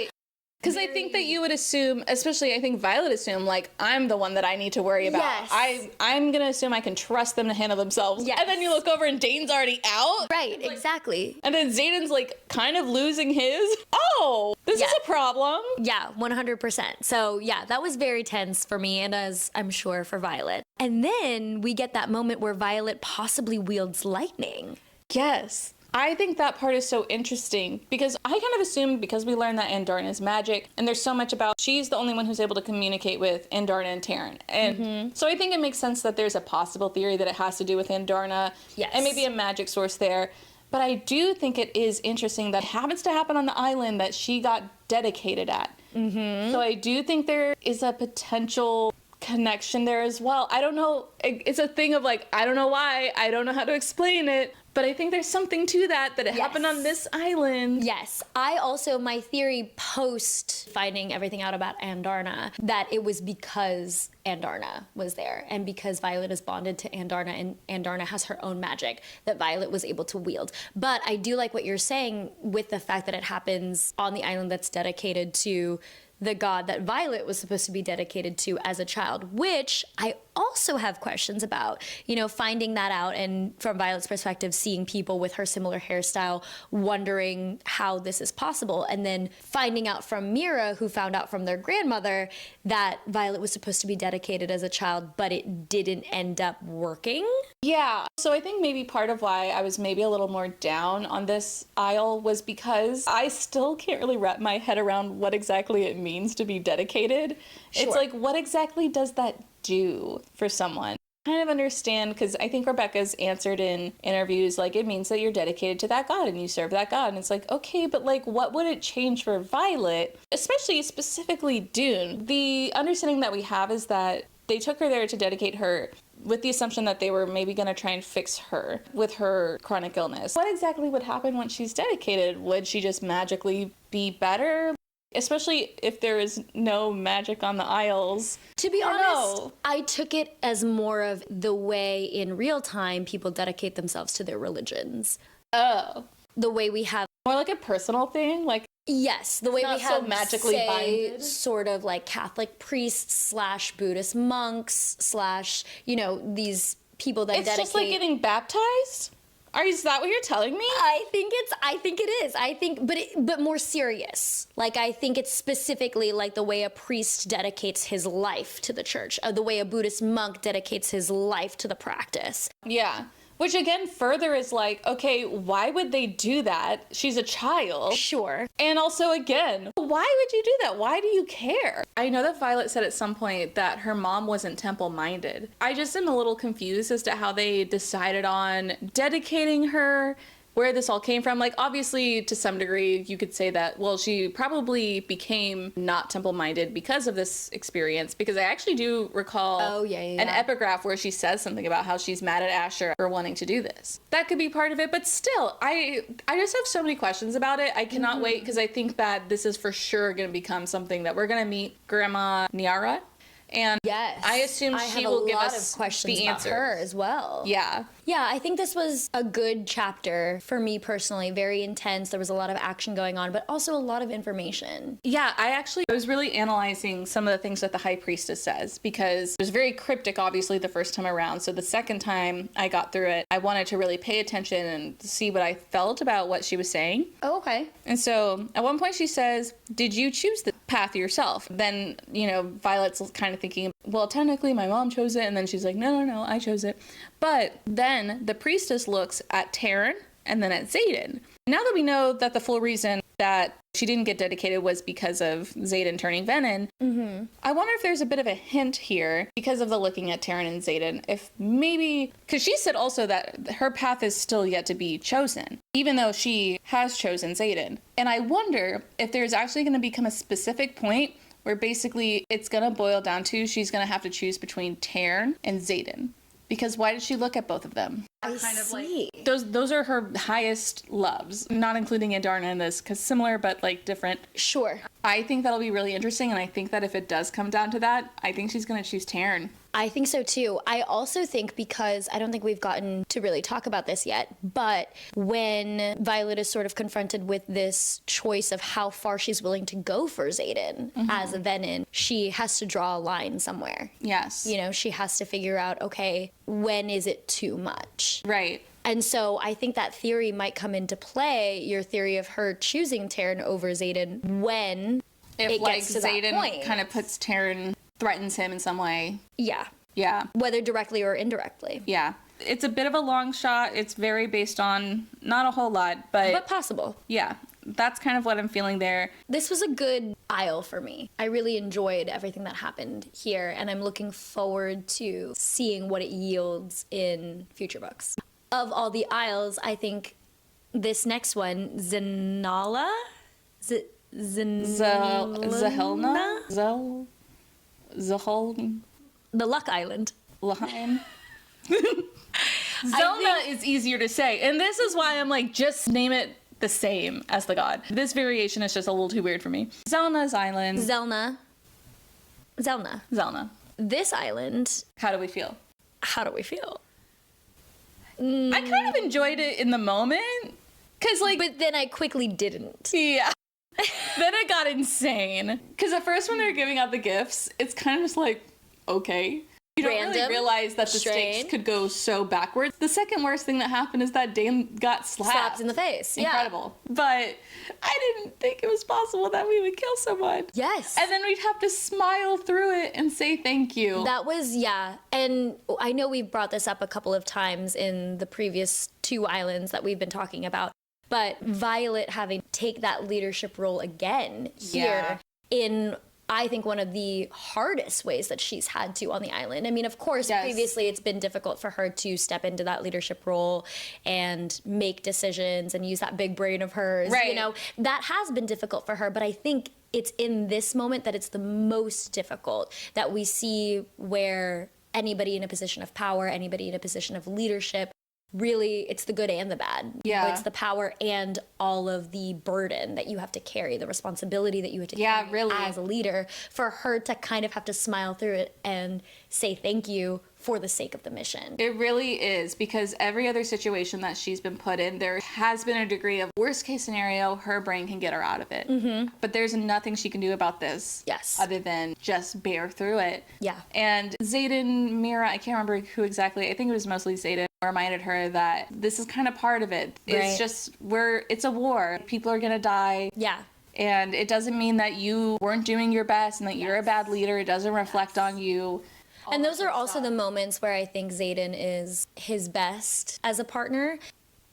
Because I think that you would assume, especially I think Violet assumed, like, I'm the one that I need to worry about. Yes. I'm going to assume I can trust them to handle themselves. Yes. And then you look over and Dane's already out. Right, exactly. And then Xaden's, like, kind of losing his. Oh, this is a problem. Yeah, 100%. So, yeah, that was very tense for me and as I'm sure for Violet. And then we get that moment where Violet possibly wields lightning. Yes. I think that part is so interesting because I kind of assume because we learned that Andarna is magic and there's so much about she's the only one who's able to communicate with Andarna and Terran. And so I think it makes sense that there's a possible theory that it has to do with Andarna and maybe a magic source there. But I do think it is interesting that it happens to happen on the island that she got dedicated at. Mm-hmm. So I do think there is a potential connection there as well. I don't know. It's a thing of like, I don't know why. I don't know how to explain it. But I think there's something to that it happened on this island. Yes. I also, my theory post finding everything out about Andarna, that it was because Andarna was there and because Violet is bonded to Andarna and Andarna has her own magic that Violet was able to wield. But I do like what you're saying with the fact that it happens on the island that's dedicated to the god that Violet was supposed to be dedicated to as a child, which I also have questions about, you know, finding that out and from Violet's perspective, seeing people with her similar hairstyle, wondering how this is possible. And then finding out from Mira, who found out from their grandmother that Violet was supposed to be dedicated as a child, but it didn't end up working. Yeah. So I think maybe part of why I was maybe a little more down on this isle was because I still can't really wrap my head around what exactly it means to be dedicated. Sure. It's like, what exactly does that do for someone? I kind of understand because I think Rebecca's answered in interviews like it means that you're dedicated to that god and you serve that god, and it's like, okay, but like what would it change for Violet, especially specifically Dune? The understanding that we have is that they took her there to dedicate her with the assumption that they were maybe going to try and fix her with her chronic illness. What exactly would happen once she's dedicated? Would she just magically be better? Especially if there is no magic on the Isles. To be honest, I took it as more of the way in real time people dedicate themselves to their religions. Oh. The way we have... More like a personal thing? Like, yes, the way we have, so magically binded. Sort of like Catholic priests / Buddhist monks / you know, these people that dedicate... It's just like getting baptized? Is that what you're telling me? I think it is. I think, but more serious. Like, I think it's specifically like the way a priest dedicates his life to the church, or the way a Buddhist monk dedicates his life to the practice. Yeah. Which again, further is like, okay, why would they do that? She's a child. Sure. And also again, why would you do that? Why do you care? I know that Violet said at some point that her mom wasn't temple-minded. I just am a little confused as to how they decided on dedicating her where this all came from. Like, obviously, to some degree, you could say that, well, she probably became not temple-minded because of this experience, because I actually do recall an epigraph where she says something about how she's mad at Asher for wanting to do this. That could be part of it, but still, I just have so many questions about it. I cannot wait, because I think that this is for sure going to become something that we're going to meet Grandma Niara. And yes, I assume she will give us questions the answer about her as well. Yeah. Yeah, I think this was a good chapter for me personally. Very intense. There was a lot of action going on, but also a lot of information. Yeah, I was really analyzing some of the things that the High Priestess says, because it was very cryptic, obviously, the first time around. So the second time I got through it, I wanted to really pay attention and see what I felt about what she was saying. Oh, okay. And so at one point she says, "Did you choose the path yourself?" Then, Violet's kind of thinking, well, technically my mom chose it. And then she's like, no, I chose it. But then the priestess looks at Taryn and then at Xaden. Now that we know that the full reason that she didn't get dedicated was because of Xaden turning Venin, I wonder if there's a bit of a hint here because of the looking at Taryn and Xaden. If maybe, because she said also that her path is still yet to be chosen, even though she has chosen Xaden. And I wonder if there's actually going to become a specific point where basically it's going to boil down to she's going to have to choose between Taryn and Xaden. Because why did she look at both of them? I see. Those are her highest loves, not including Andarna in this, because similar but like different. Sure. I think that'll be really interesting, and I think that if it does come down to that, I think she's going to choose Taryn. I think so too. I also think, because I don't think we've gotten to really talk about this yet, but when Violet is sort of confronted with this choice of how far she's willing to go for Xaden as a Venin, she has to draw a line somewhere. Yes. She has to figure out, okay, when is it too much? Right. And so I think that theory might come into play, your theory of her choosing Taryn over Xaden, when it gets to that point. Xaden kind of puts Taryn, threatens him in some way. Yeah. Yeah. Whether directly or indirectly. Yeah. It's a bit of a long shot. It's very based on not a whole lot, but possible. Yeah. That's kind of what I'm feeling there. This was a good aisle for me. I really enjoyed everything that happened here, and I'm looking forward to seeing what it yields in future books. Of all the aisles, I think this next one, Zenala? Zahelna? Zahol? The Luck Island. Laheim? Zelna is easier to say, and this is why I'm like, just name it the same as the god. This variation is just a little too weird for me. Zelna's island. Zelna. This island. How do we feel? I kind of enjoyed it in the moment, because but then I quickly didn't. Yeah. Then it got insane. Because at first when they're giving out the gifts, it's kind of just like, okay. You don't really realize that the stakes could go so backwards. The second worst thing that happened is that Dane got slapped in the face. Incredible. Yeah. But I didn't think it was possible that we would kill someone. Yes. And then we'd have to smile through it and say thank you. That was, yeah. And I know we've brought this up a couple of times in the previous 2 islands that we've been talking about. But Violet having to take that leadership role again here in, I think, one of the hardest ways that she's had to on the island. I mean, of course, previously it's been difficult for her to step into that leadership role and make decisions and use that big brain of hers. Right. That has been difficult for her, but I think it's in this moment that it's the most difficult, that we see where anybody in a position of power, anybody in a position of leadership, really, it's the good and the bad. Yeah. It's the power and all of the burden that you have to carry, the responsibility that you have to carry really. as a leader, for her to kind of have to smile through it and say thank you for the sake of the mission. It really is, because every other situation that she's been put in, there has been a degree of worst case scenario, her brain can get her out of it. Mm-hmm. But there's nothing she can do about this. Yes. Other than just bear through it. Yeah. And Xaden, Mira, I can't remember who exactly, I think it was mostly Xaden, reminded her that this is kind of part of it. It's just, it's a war. People are gonna die. Yeah. And it doesn't mean that you weren't doing your best and that you're a bad leader. It doesn't reflect on you. And those are also the moments where I think Xaden is his best as a partner.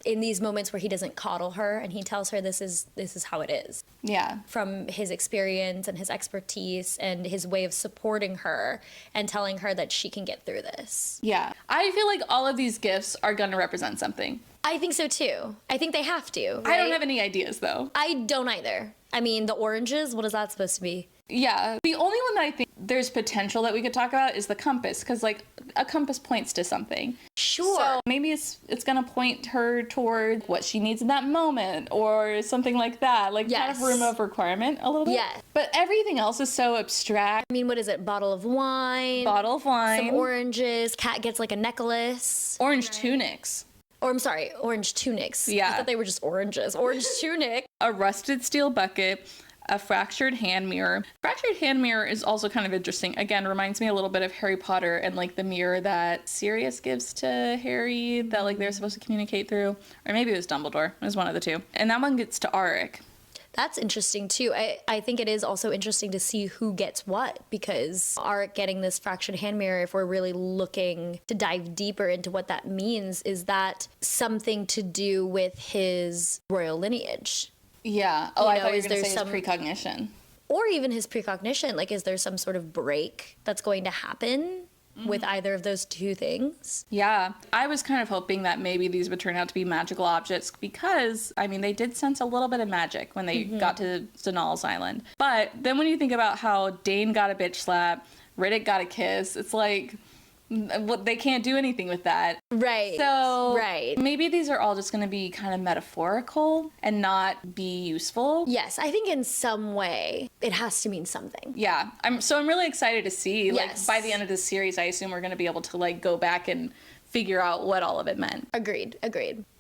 In these moments where he doesn't coddle her and he tells her this is how it is. Yeah. From his experience and his expertise and his way of supporting her and telling her that she can get through this. Yeah. I feel like all of these gifts are going to represent something. I think so too. I think they have to. Right? I don't have any ideas though. I don't either. I mean, the oranges, what is that supposed to be? Yeah. The only one that I think there's potential that we could talk about is the compass, because like a compass points to something. Sure. So maybe it's going to point her toward what she needs in that moment or something like that. Like kind of room of requirement a little bit. Yeah. But everything else is so abstract. I mean, what is it? Bottle of wine. Some oranges. Cat gets like a necklace. Orange tunics. Or I'm sorry, orange tunics. Yeah. I thought they were just oranges. Orange tunic. A rusted steel bucket. A fractured hand mirror. Fractured hand mirror is also kind of interesting. Again, reminds me a little bit of Harry Potter and like the mirror that Sirius gives to Harry that like they're supposed to communicate through. Or maybe it was Dumbledore. It was one of the two. And that one gets to Auric. That's interesting too. I think it is also interesting to see who gets what, because Auric getting this fractured hand mirror, if we're really looking to dive deeper into what that means, is that something to do with his royal lineage? Yeah. Oh, I thought you were going to say his precognition. Or even his precognition. Like, is there some sort of break that's going to happen with either of those two things? Yeah. I was kind of hoping that maybe these would turn out to be magical objects because, I mean, they did sense a little bit of magic when they got to Zanal's Island. But then when you think about how Dane got a bitch slap, Riddick got a kiss, it's like... they can't do anything with that. Right. So right. Maybe these are all just going to be kind of metaphorical and not be useful. Yes, I think in some way it has to mean something. Yeah. I'm really excited to see. Yes. Like by the end of this series, I assume we're going to be able to like go back and figure out what all of it meant. Agreed.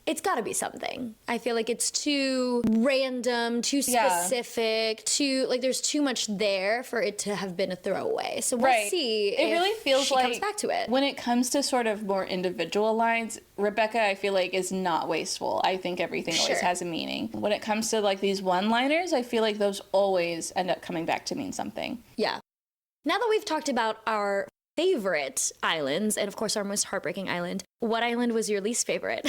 It's got to be something. I feel like it's too random, too specific, too like there's too much there for it to have been a throwaway. So we'll see. It really feels she like comes back to it. When it comes to sort of more individual lines, Rebecca, I feel like is not wasteful. I think everything always has a meaning. When it comes to like these one-liners, I feel like those always end up coming back to mean something. Yeah. Now that we've talked about our favorite islands, and of course our most heartbreaking island, what island was your least favorite?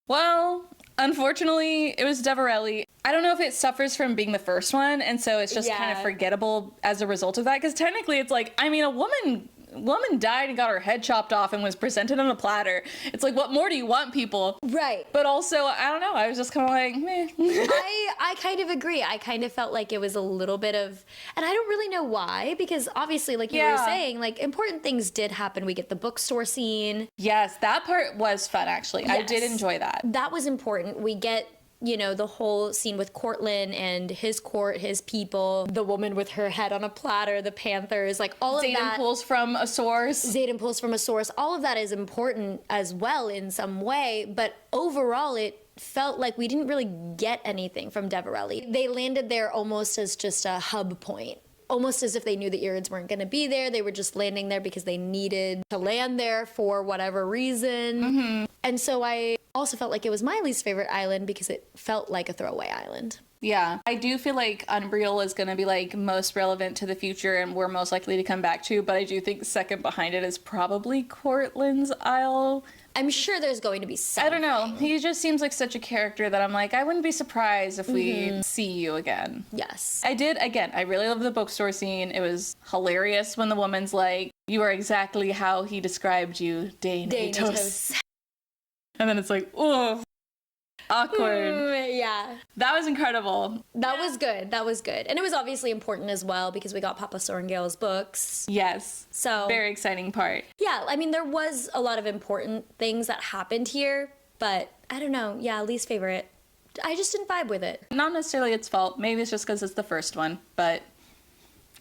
Well, unfortunately, it was Deverelli. I don't know if it suffers from being the first one, and so it's just kind of forgettable as a result of that, because technically it's like, I mean, a woman died and got her head chopped off and was presented on a platter. It's like, what more do you want, people? Right. But also, I don't know, I was just kind of like, meh. I kind of agree. I kind of felt like it was a little bit of, and I don't really know why, because obviously, like you were saying, like important things did happen. We get the bookstore scene. Yes, that part was fun, actually. Yes. I did enjoy that. That was important. We get, you know, the whole scene with Cortland and his court, his people, the woman with her head on a platter, the panthers, like all of that. Xaden pulls from a source. All of that is important as well in some way, but overall it felt like we didn't really get anything from Deverelli. They landed there almost as just a hub point. Almost as if they knew the Irids weren't going to be there. They were just landing there because they needed to land there for whatever reason. And so I also felt like it was my least favorite island because it felt like a throwaway island. Yeah, I do feel like Unreal is going to be like most relevant to the future and we're most likely to come back to, but I do think second behind it is probably Cortland's Isle. I'm sure there's going to be something. I don't know. He just seems like such a character that I'm like, I wouldn't be surprised if we see you again. Yes. I really love the bookstore scene. It was hilarious when the woman's like, you are exactly how he described you, Dane Atos. And then it's like, oh, awkward. Yeah. That was incredible. That was good. And it was obviously important as well because we got Papa Sorrengail's books. Yes. So very exciting part. Yeah, I mean, there was a lot of important things that happened here, but I don't know. Yeah, least favorite. I just didn't vibe with it. Not necessarily its fault. Maybe it's just because it's the first one, but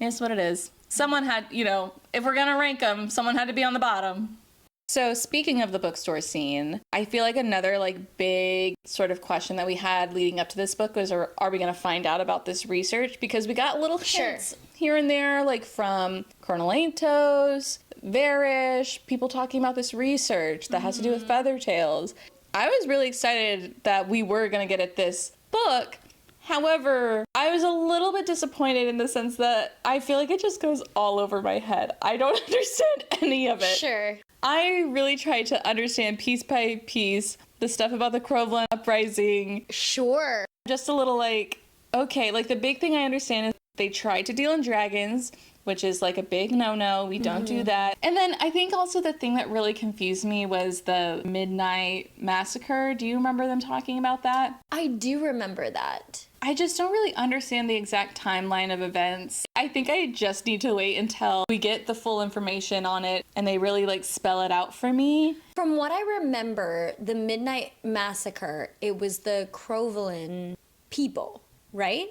it's what it is. Someone had, you know, if we're going to rank them, someone had to be on the bottom. So speaking of the bookstore scene, I feel like another like big sort of question that we had leading up to this book was, are we going to find out about this research? Because we got little hints here and there, like from Colonel Atos, Varish, people talking about this research that has to do with Feathertails. I was really excited that we were going to get at this book. However, I was a little bit disappointed in the sense that I feel like it just goes all over my head. I don't understand any of it. Sure. I really tried to understand piece by piece the stuff about the Crowland uprising. Sure. Just a little like, okay, like the big thing I understand is they tried to deal in dragons, which is like a big no-no. We don't do that. And then I think also the thing that really confused me was the Midnight Massacre. Do you remember them talking about that? I do remember that. I just don't really understand the exact timeline of events. I think I just need to wait until we get the full information on it and they really like spell it out for me. From what I remember, the Midnight Massacre, it was the Crovelin people, right?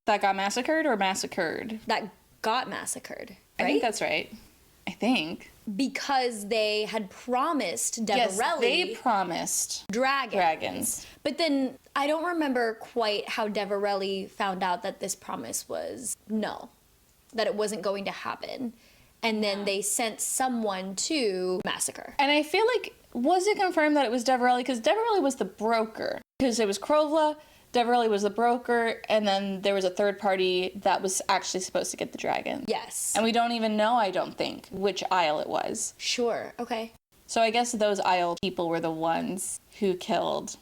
That got massacred or massacred? That got massacred, right? I think that's right. I think. Because they had promised Deverelli. Yes, they promised dragons. But then I don't remember quite how Deverelli found out that this promise was null, that it wasn't going to happen. And then they sent someone to massacre. And I feel like, was it confirmed that it was Deverelli? Because Deverelli was the broker. Because it was Krovla, Deverelli was the broker, and then there was a third party that was actually supposed to get the dragon. Yes. And we don't even know, I don't think, which Isle it was. Sure, okay. So I guess those Isle people were the ones who killed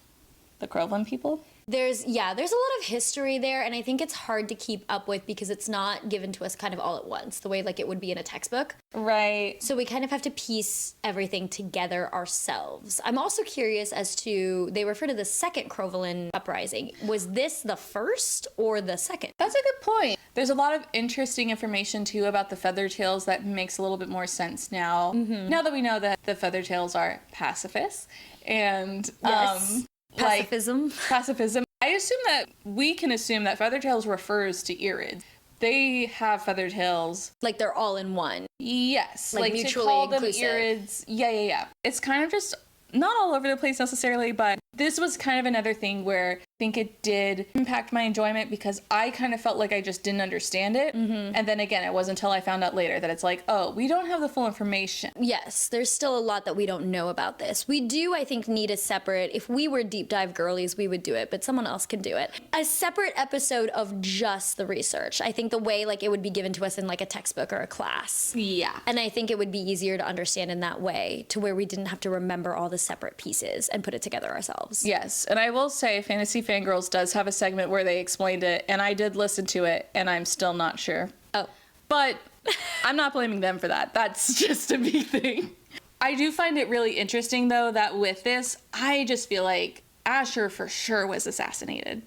the Krovlan people? There's a lot of history there, and I think it's hard to keep up with because it's not given to us kind of all at once, the way like it would be in a textbook. Right. So we kind of have to piece everything together ourselves. I'm also curious as to, they refer to the second Crovelin uprising. Was this the first or the second? That's a good point. There's a lot of interesting information too about the Feathertails that makes a little bit more sense now. Now that we know that the Feathertails are pacifists and Yes. Pacifism. Pacifism. I assume that we can assume that Feathertails refers to Irids. They have Feathertails. Like they're all in one. Yes. Like to mutually call them inclusive. Irids. Yeah. It's kind of just not all over the place necessarily, but this was kind of another thing where I think it did impact my enjoyment because I kind of felt like I just didn't understand it. And then again, it wasn't until I found out later that it's like, oh, we don't have the full information. Yes, there's still a lot that we don't know about this. We do, I think, need a separate, if we were deep dive girlies, we would do it, but someone else can do it. A separate episode of just the research. I think the way like it would be given to us in like a textbook or a class. Yeah. And I think it would be easier to understand in that way to where we didn't have to remember all the separate pieces and put it together ourselves. Yes, and I will say Fantasy Fangirls does have a segment where they explained it, and I did listen to it, and I'm still not sure. Oh. But I'm not blaming them for that. That's just a me thing. I do find it really interesting, though, that with this, I just feel like Asher for sure was assassinated.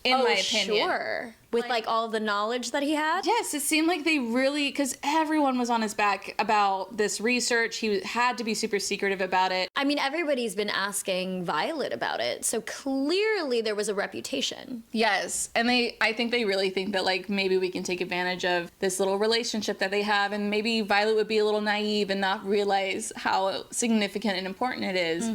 In my opinion. Sure. With like all the knowledge that he had? Yes, it seemed like they really, because everyone was on his back about this research. He had to be super secretive about it. I mean, everybody's been asking Violet about it, so clearly there was a reputation. Yes, and I think they really think that like maybe we can take advantage of this little relationship that they have, and maybe Violet would be a little naive and not realize how significant and important it is.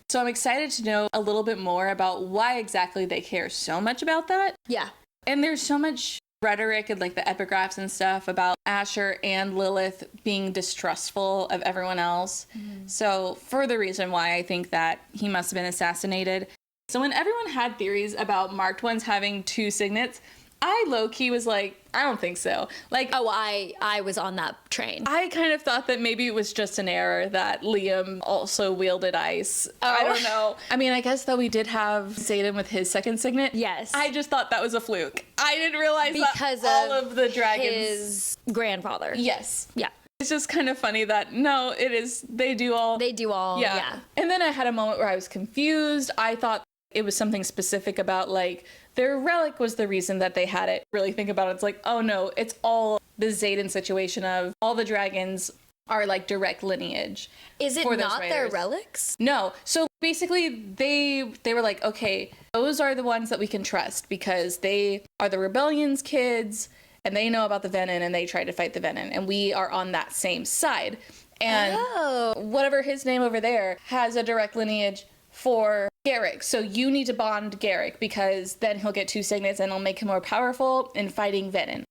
So I'm excited to know a little bit more about why exactly they care so much about that. Yeah. And there's so much rhetoric and like the epigraphs and stuff about Asher and Lilith being distrustful of everyone else. So further reason why I think that he must have been assassinated. So when everyone had theories about marked ones having two signets, I low-key was like, I don't think so. Like, Oh, I was on that train. I kind of thought that maybe it was just an error that Liam also wielded ice. I don't know. I mean, I guess though we did have Zayden with his second signet. Yes. I just thought that was a fluke. I didn't realize Because that all of the dragons. his grandfather. Yes. Yeah. It's just kind of funny that no, it is. They do all. They do all. Yeah. And then I had a moment where I was confused. I thought it was something specific about like their relic was the reason that they had it. Really think about it. It's like, oh no, it's all the Zayden situation of all the dragons are like direct lineage. Is it for those not their raiders. relics? No. So basically they were like, okay, those are the ones that we can trust because they are the rebellion's kids and they know about the Venin and they try to fight the Venin and we are on that same side. And whatever his name over there has a direct lineage for Garrick. So you need to bond Garrick because then he'll get two signets and it'll make him more powerful in fighting Venin.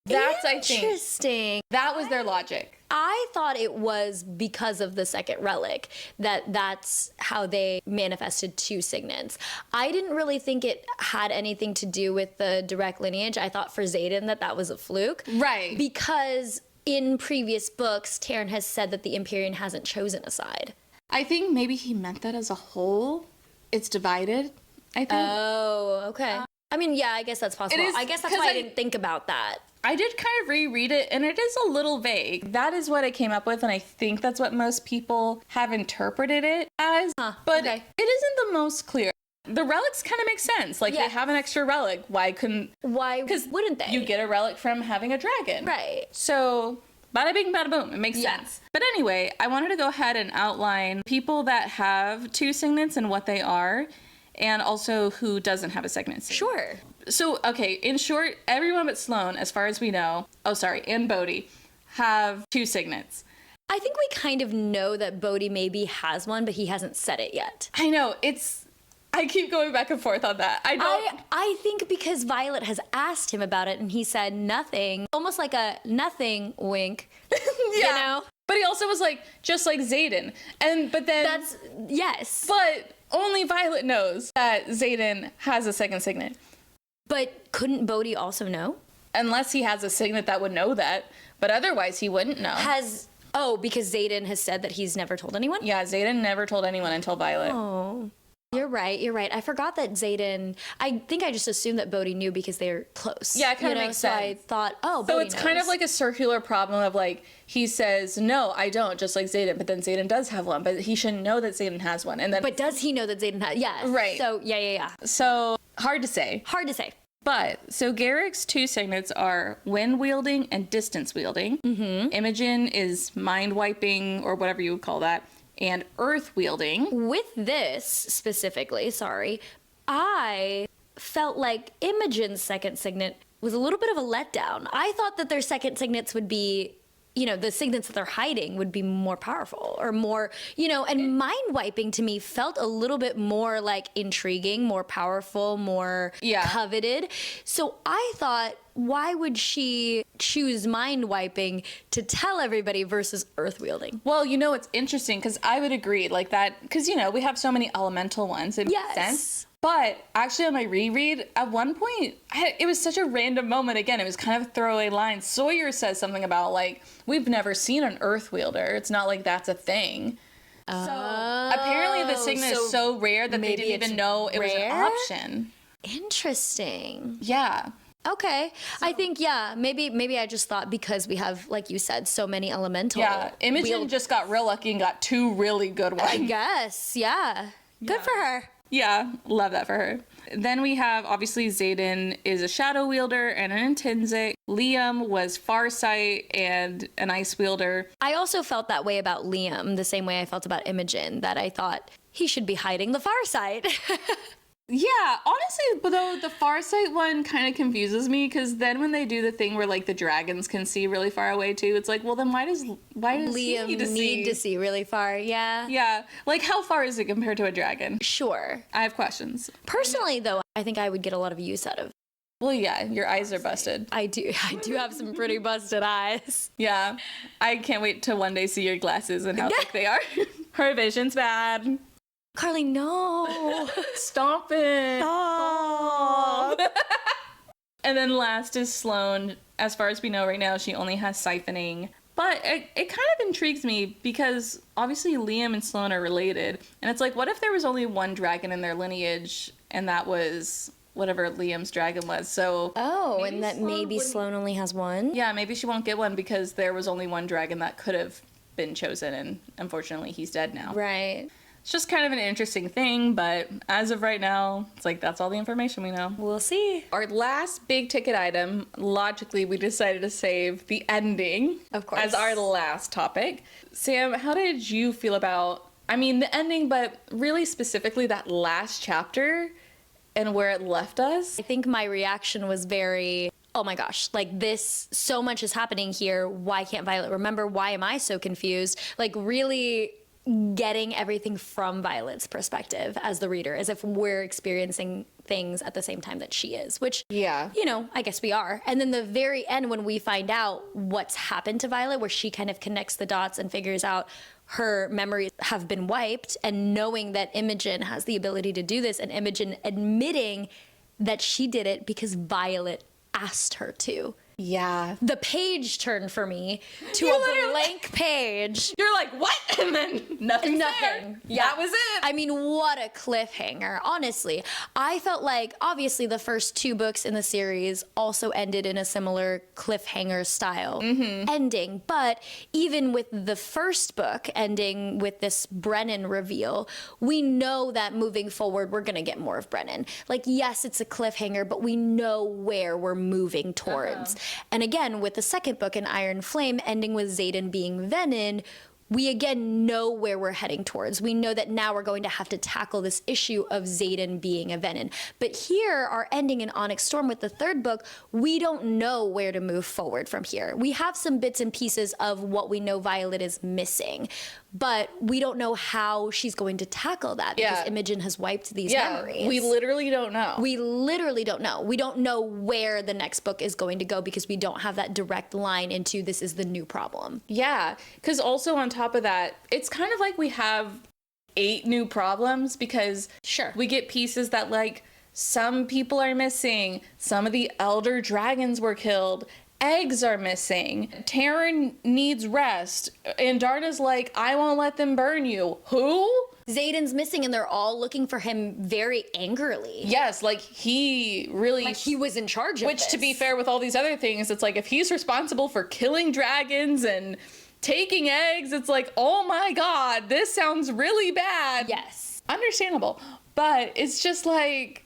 That's, I think, interesting. that was their logic. I thought it was because of the second relic that's how they manifested two signets. I didn't really think it had anything to do with the direct lineage. I thought for Zayden that was a fluke. Right. Because in previous books, Taryn has said that the Empyrean hasn't chosen a side. I think maybe he meant that as a whole. It's divided, I think. Oh, okay. I mean, yeah, I guess that's possible. It is, I guess that's why I didn't think about that. I did kind of reread it, and it is a little vague. That is what I came up with, and I think that's what most people have interpreted it as. But okay. it isn't the most clear. The relics kind of make sense. Like, they have an extra relic. Why wouldn't they? You get a relic from having a dragon. Right. So, bada bing, bada boom. It makes sense. But anyway, I wanted to go ahead and outline people that have two signets and what they are, and also who doesn't have a signet. Sure. So, okay, in short, everyone but Sloane, as far as we know, and Bodhi, have two signets. I think we kind of know that Bodhi maybe has one, but he hasn't said it yet. I know, I keep going back and forth on that. I think because Violet has asked him about it and he said nothing, almost like a nothing wink. You know? But he also was like, just like Xaden. Yes. But only Violet knows that Xaden has a second signet. But couldn't Bodhi also know? Unless he has a signet that would know that. But otherwise, he wouldn't know. Because Xaden has said that he's never told anyone? Yeah, Xaden never told anyone until Violet. Oh. You're right. I forgot that Xaden... I think I just assumed that Bodhi knew because they're close. Yeah, it kind of makes sense. So I thought, Bodhi knows. So it's kind of like a circular problem of like, he says, no, I don't, just like Xaden, but then Xaden does have one, but he should know that Xaden has one. And then... But does he know that Xaden has... Yeah. Right. So, yeah. So, hard to say. But, so Garrick's two signets are wind wielding and distance wielding. Mm-hmm. Imogen is mind wiping, or whatever you would call that, and earth wielding. With this specifically, I felt like Imogen's second signet was a little bit of a letdown. I thought that their second signets would be, the signets that they're hiding would be more powerful or more, and mind wiping to me felt a little bit more like intriguing, more powerful, more coveted. So I thought, why would she choose mind wiping to tell everybody versus earth wielding? Well, it's interesting because I would agree like that because, we have so many elemental ones. It makes sense. But actually on my reread, at one point, it was such a random moment. Again, it was kind of a throwaway line. Sawyer says something about like, we've never seen an earth wielder. It's not like that's a thing. So apparently the signet is so rare that they didn't even know it was an option. Interesting. Yeah. Okay. So, I think, maybe I just thought because we have, like you said, so many elemental. Yeah, Imogen just got real lucky and got two really good ones. I guess, yeah. Good for her. Yeah, love that for her. Then we have, obviously, Xaden is a shadow wielder and an intrinsic. Liam was Farsight and an ice wielder. I also felt that way about Liam, the same way I felt about Imogen, that I thought he should be hiding the Farsight. Yeah, honestly, though, the Farsight one kind of confuses me because then when they do the thing where like the dragons can see really far away too, it's like, well, then why does Liam need to see really far? Yeah. Yeah, like how far is it compared to a dragon? Sure. I have questions. Personally, though, I think I would get a lot of use out of. Well, yeah, your eyes are busted. I do have some pretty busted eyes. Yeah, I can't wait to one day see your glasses and how thick they are. Her vision's bad. Carly, no. Stop it. Stop. And then last is Sloane. As far as we know right now, she only has siphoning. But it kind of intrigues me because obviously Liam and Sloane are related. And it's like, what if there was only one dragon in their lineage and that was whatever Liam's dragon was? So and that maybe Sloane only has one? Yeah, maybe she won't get one because there was only one dragon that could have been chosen. And unfortunately, he's dead now. Right. It's just kind of an interesting thing, but as of right now, it's like that's all the information we know. We'll see. Our last big ticket item, logically, we decided to save the ending, of course, as our last topic. Sam, how did you feel about, the ending, but really specifically that last chapter and where it left us? I think my reaction was very, oh my gosh, like this, so much is happening here. Why can't Violet remember? Why am I so confused? Like really getting everything from Violet's perspective as the reader, as if we're experiencing things at the same time that she is, which, I guess we are. And then the very end, when we find out what's happened to Violet, where she kind of connects the dots and figures out her memories have been wiped, and knowing that Imogen has the ability to do this, and Imogen admitting that she did it because Violet asked her to. Yeah. The page turned for me to You a literally- blank page. You're like, what? And then nothing. Yeah. That was it. I mean, what a cliffhanger. Honestly, I felt like obviously the first 2 books in the series also ended in a similar cliffhanger style ending. But even with the first book ending with this Brennan reveal, we know that moving forward, we're going to get more of Brennan. Like, yes, it's a cliffhanger, but we know where we're moving towards. And again, with the second book in Iron Flame ending with Xaden being Venin, we again know where we're heading towards. We know that now we're going to have to tackle this issue of Xaden being a Venin. But here, our ending in Onyx Storm with the third book, we don't know where to move forward from here. We have some bits and pieces of what we know Violet is missing, but we don't know how she's going to tackle that because Imogen has wiped these memories. We literally don't know. We literally don't know. We don't know where the next book is going to go because we don't have that direct line into this is the new problem. Yeah, because also on top of that, it's kind of like we have 8 new problems because we get pieces that like some people are missing, some of the elder dragons were killed, eggs are missing, Taryn needs rest, and Darna's like, I won't let them burn you. Who? Xaden's missing and they're all looking for him very angrily. Yes, like he really... Like he was in charge of Which, this. to be fair with all these other things, it's like if he's responsible for killing dragons and taking eggs, it's like, oh my god, this sounds really bad. Yes. Understandable. But it's just like,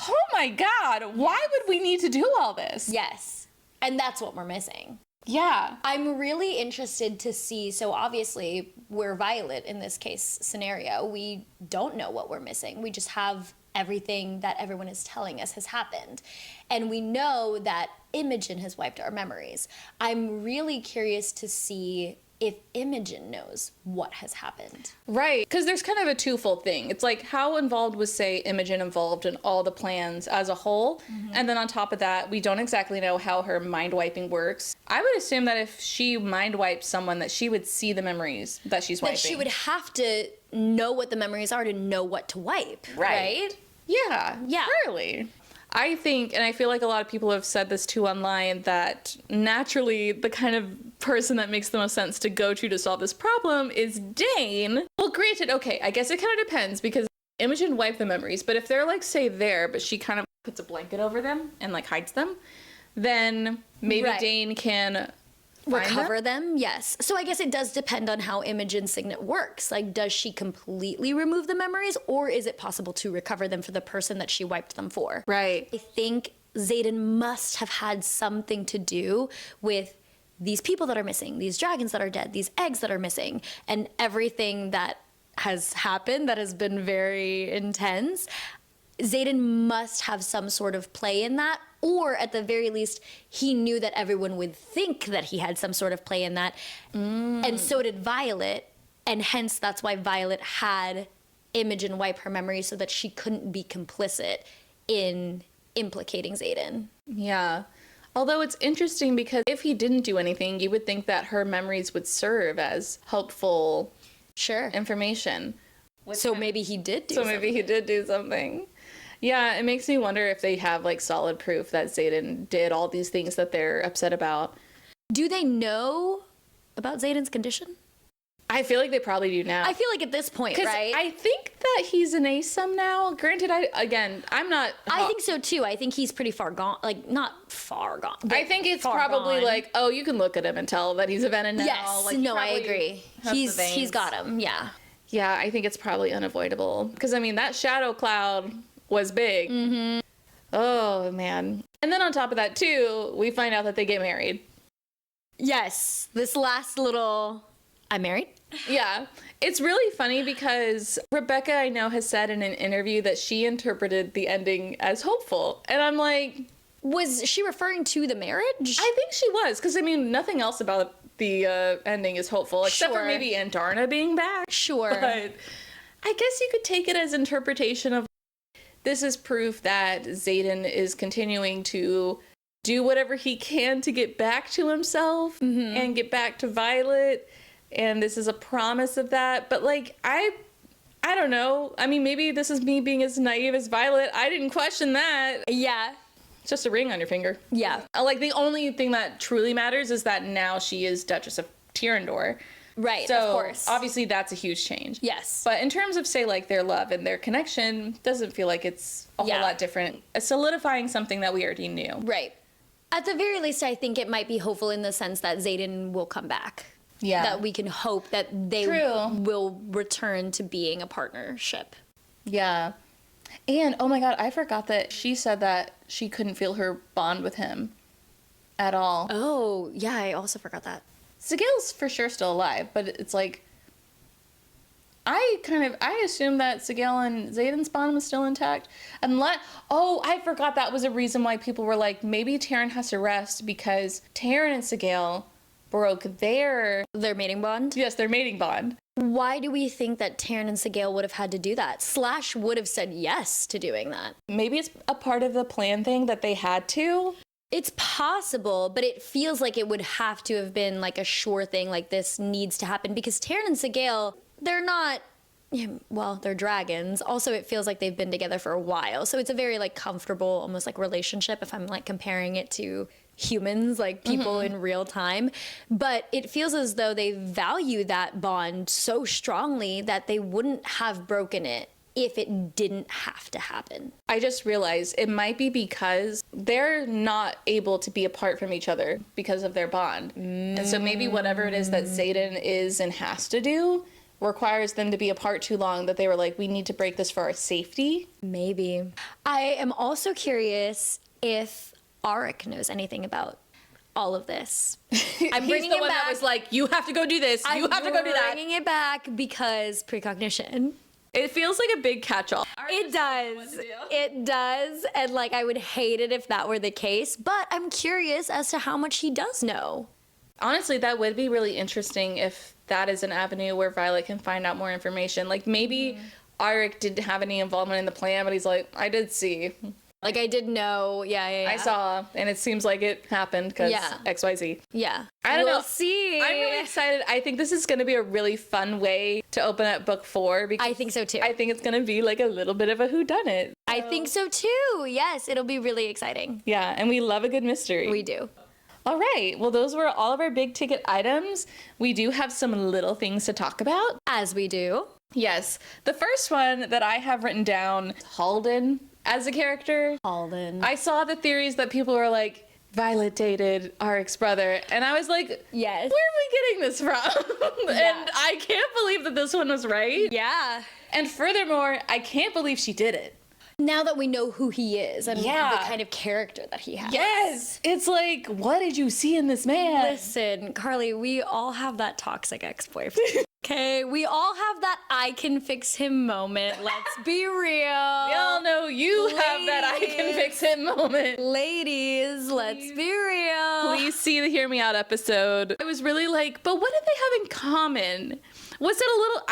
oh my god, why would we need to do all this? Yes. And that's what we're missing. Yeah. I'm really interested to see, so obviously we're Violet in this case scenario. We don't know what we're missing. We just have everything that everyone is telling us has happened. And we know that Imogen has wiped our memories. I'm really curious to see if Imogen knows what has happened. Right, because there's kind of a twofold thing. It's like, how involved was, say, Imogen involved in all the plans as a whole? And then on top of that, we don't exactly know how her mind wiping works. I would assume that if she mind wiped someone, that she would see the memories that she's wiping. That she would have to know what the memories are to know what to wipe, right? Yeah, surely. I think, and I feel like a lot of people have said this too online, that naturally the kind of person that makes the most sense to go to solve this problem is Dane. Well, granted, okay, I guess it kind of depends because Imogen wiped the memories, but if they're like, say, there, but she kind of puts a blanket over them and like hides them, then maybe Dane can recover them. Yes. So I guess it does depend on how Imogen's signet works. Like, does she completely remove the memories, or is it possible to recover them for the person that she wiped them for? Right. I think Xaden must have had something to do with these people that are missing, these dragons that are dead, these eggs that are missing, and everything that has happened that has been very intense. Xaden must have some sort of play in that, or at the very least, he knew that everyone would think that he had some sort of play in that, and so did Violet, and hence that's why Violet had Imogen wipe her memory so that she couldn't be complicit in implicating Xaden. Yeah. Although it's interesting because if he didn't do anything, you would think that her memories would serve as helpful information. So maybe he did do something. Maybe he did do something. Yeah, it makes me wonder if they have like solid proof that Xaden did all these things that they're upset about. Do they know about Xaden's condition? I feel like they probably do now. I feel like at this point, right? I think that he's an ASUM now. Granted, I'm not... I think so too. I think he's pretty far gone. Like, not far gone. I think it's probably gone. Like, oh, you can look at him and tell that he's a Venin now. Yes, like, no, I agree. He's got him, yeah. Yeah, I think it's probably unavoidable. Because, I mean, that shadow cloud was big. Mm-hmm. Oh, man. And then on top of that, too, we find out that they get married. Yes, this last little... I'm married? Yeah. It's really funny because Rebecca, I know, has said in an interview that she interpreted the ending as hopeful. And I'm like... Was she referring to the marriage? I think she was. Because, I mean, nothing else about the ending is hopeful. Except for maybe Aunt Darna being back. Sure. But I guess you could take it as interpretation of this is proof that Xaden is continuing to do whatever he can to get back to himself and get back to Violet. And this is a promise of that. But, like, I don't know. I mean, maybe this is me being as naive as Violet. I didn't question that. Yeah. It's just a ring on your finger. Yeah. Like, the only thing that truly matters is that now she is Duchess of Tyrrendor. Right, So, of course. obviously, that's a huge change. Yes. But in terms of, say, like, their love and their connection, doesn't feel like it's a whole lot different. Solidifying something that we already knew. Right. At the very least, I think it might be hopeful in the sense that Xaden will come back. Yeah. That we can hope that they will return to being a partnership. Yeah. And, oh my god, I forgot that she said that she couldn't feel her bond with him at all. Oh, yeah, I also forgot that. Sigil's for sure still alive, but it's like, I assume that Sigil and Xaden's bond was still intact. I forgot that was a reason why people were like, maybe Taryn has to rest because Taryn and Sigil broke their mating bond? Yes, their mating bond. Why do we think that Taryn and Sigil would have had to do that? Slash would have said yes to doing that. Maybe it's a part of the plan thing that they had to. It's possible, but it feels like it would have to have been like a sure thing, like this needs to happen, because Taryn and Sigil, they're not, well, they're dragons. Also, it feels like they've been together for a while, so it's a very like comfortable, almost like relationship if I'm like comparing it to humans, like people in real time. But it feels as though they value that bond so strongly that they wouldn't have broken it if it didn't have to happen. I just realized it might be because they're not able to be apart from each other because of their bond. And so maybe whatever it is that Xaden is and has to do requires them to be apart too long, that they were like, we need to break this for our safety. Maybe. I am also curious if Auric knows anything about all of this. I'm bringing the it one back. that was like, you have to go do this. You have to go do that. I'm bringing it back because precognition. It feels like a big catch-all. It does. It does. And like, I would hate it if that were the case, but I'm curious as to how much he does know. Honestly, that would be really interesting if that is an avenue where Violet can find out more information. Like, maybe Auric didn't have any involvement in the plan, but he's like, I did see. Like, I did know. Yeah. I saw, and it seems like it happened because XYZ. Yeah. I don't know. We'll see. I'm really excited. I think this is going to be a really fun way to open up book 4. Because I think so too. I think it's going to be like a little bit of a whodunit. I think so too. Yes, it'll be really exciting. Yeah, and we love a good mystery. We do. All right. Well, those were all of our big ticket items. We do have some little things to talk about. As we do. Yes. The first one that I have written down, Halden as a character. Halden. I saw the theories that people were like, Violet dated Aric's brother. And I was like, yes. Where are we getting this from? And I can't believe that this one was right. Yeah. And furthermore, I can't believe she did it. Now that we know who he is and the kind of character that he has. Yes. It's like, what did you see in this man? Listen, Carly, we all have that toxic ex-boyfriend. Okay, we all have that I can fix him moment. Let's be real. We all know you have that I can fix him moment. Ladies, let's be real. Please see the Hear Me Out episode. I was really like, but what did they have in common? Was it a little,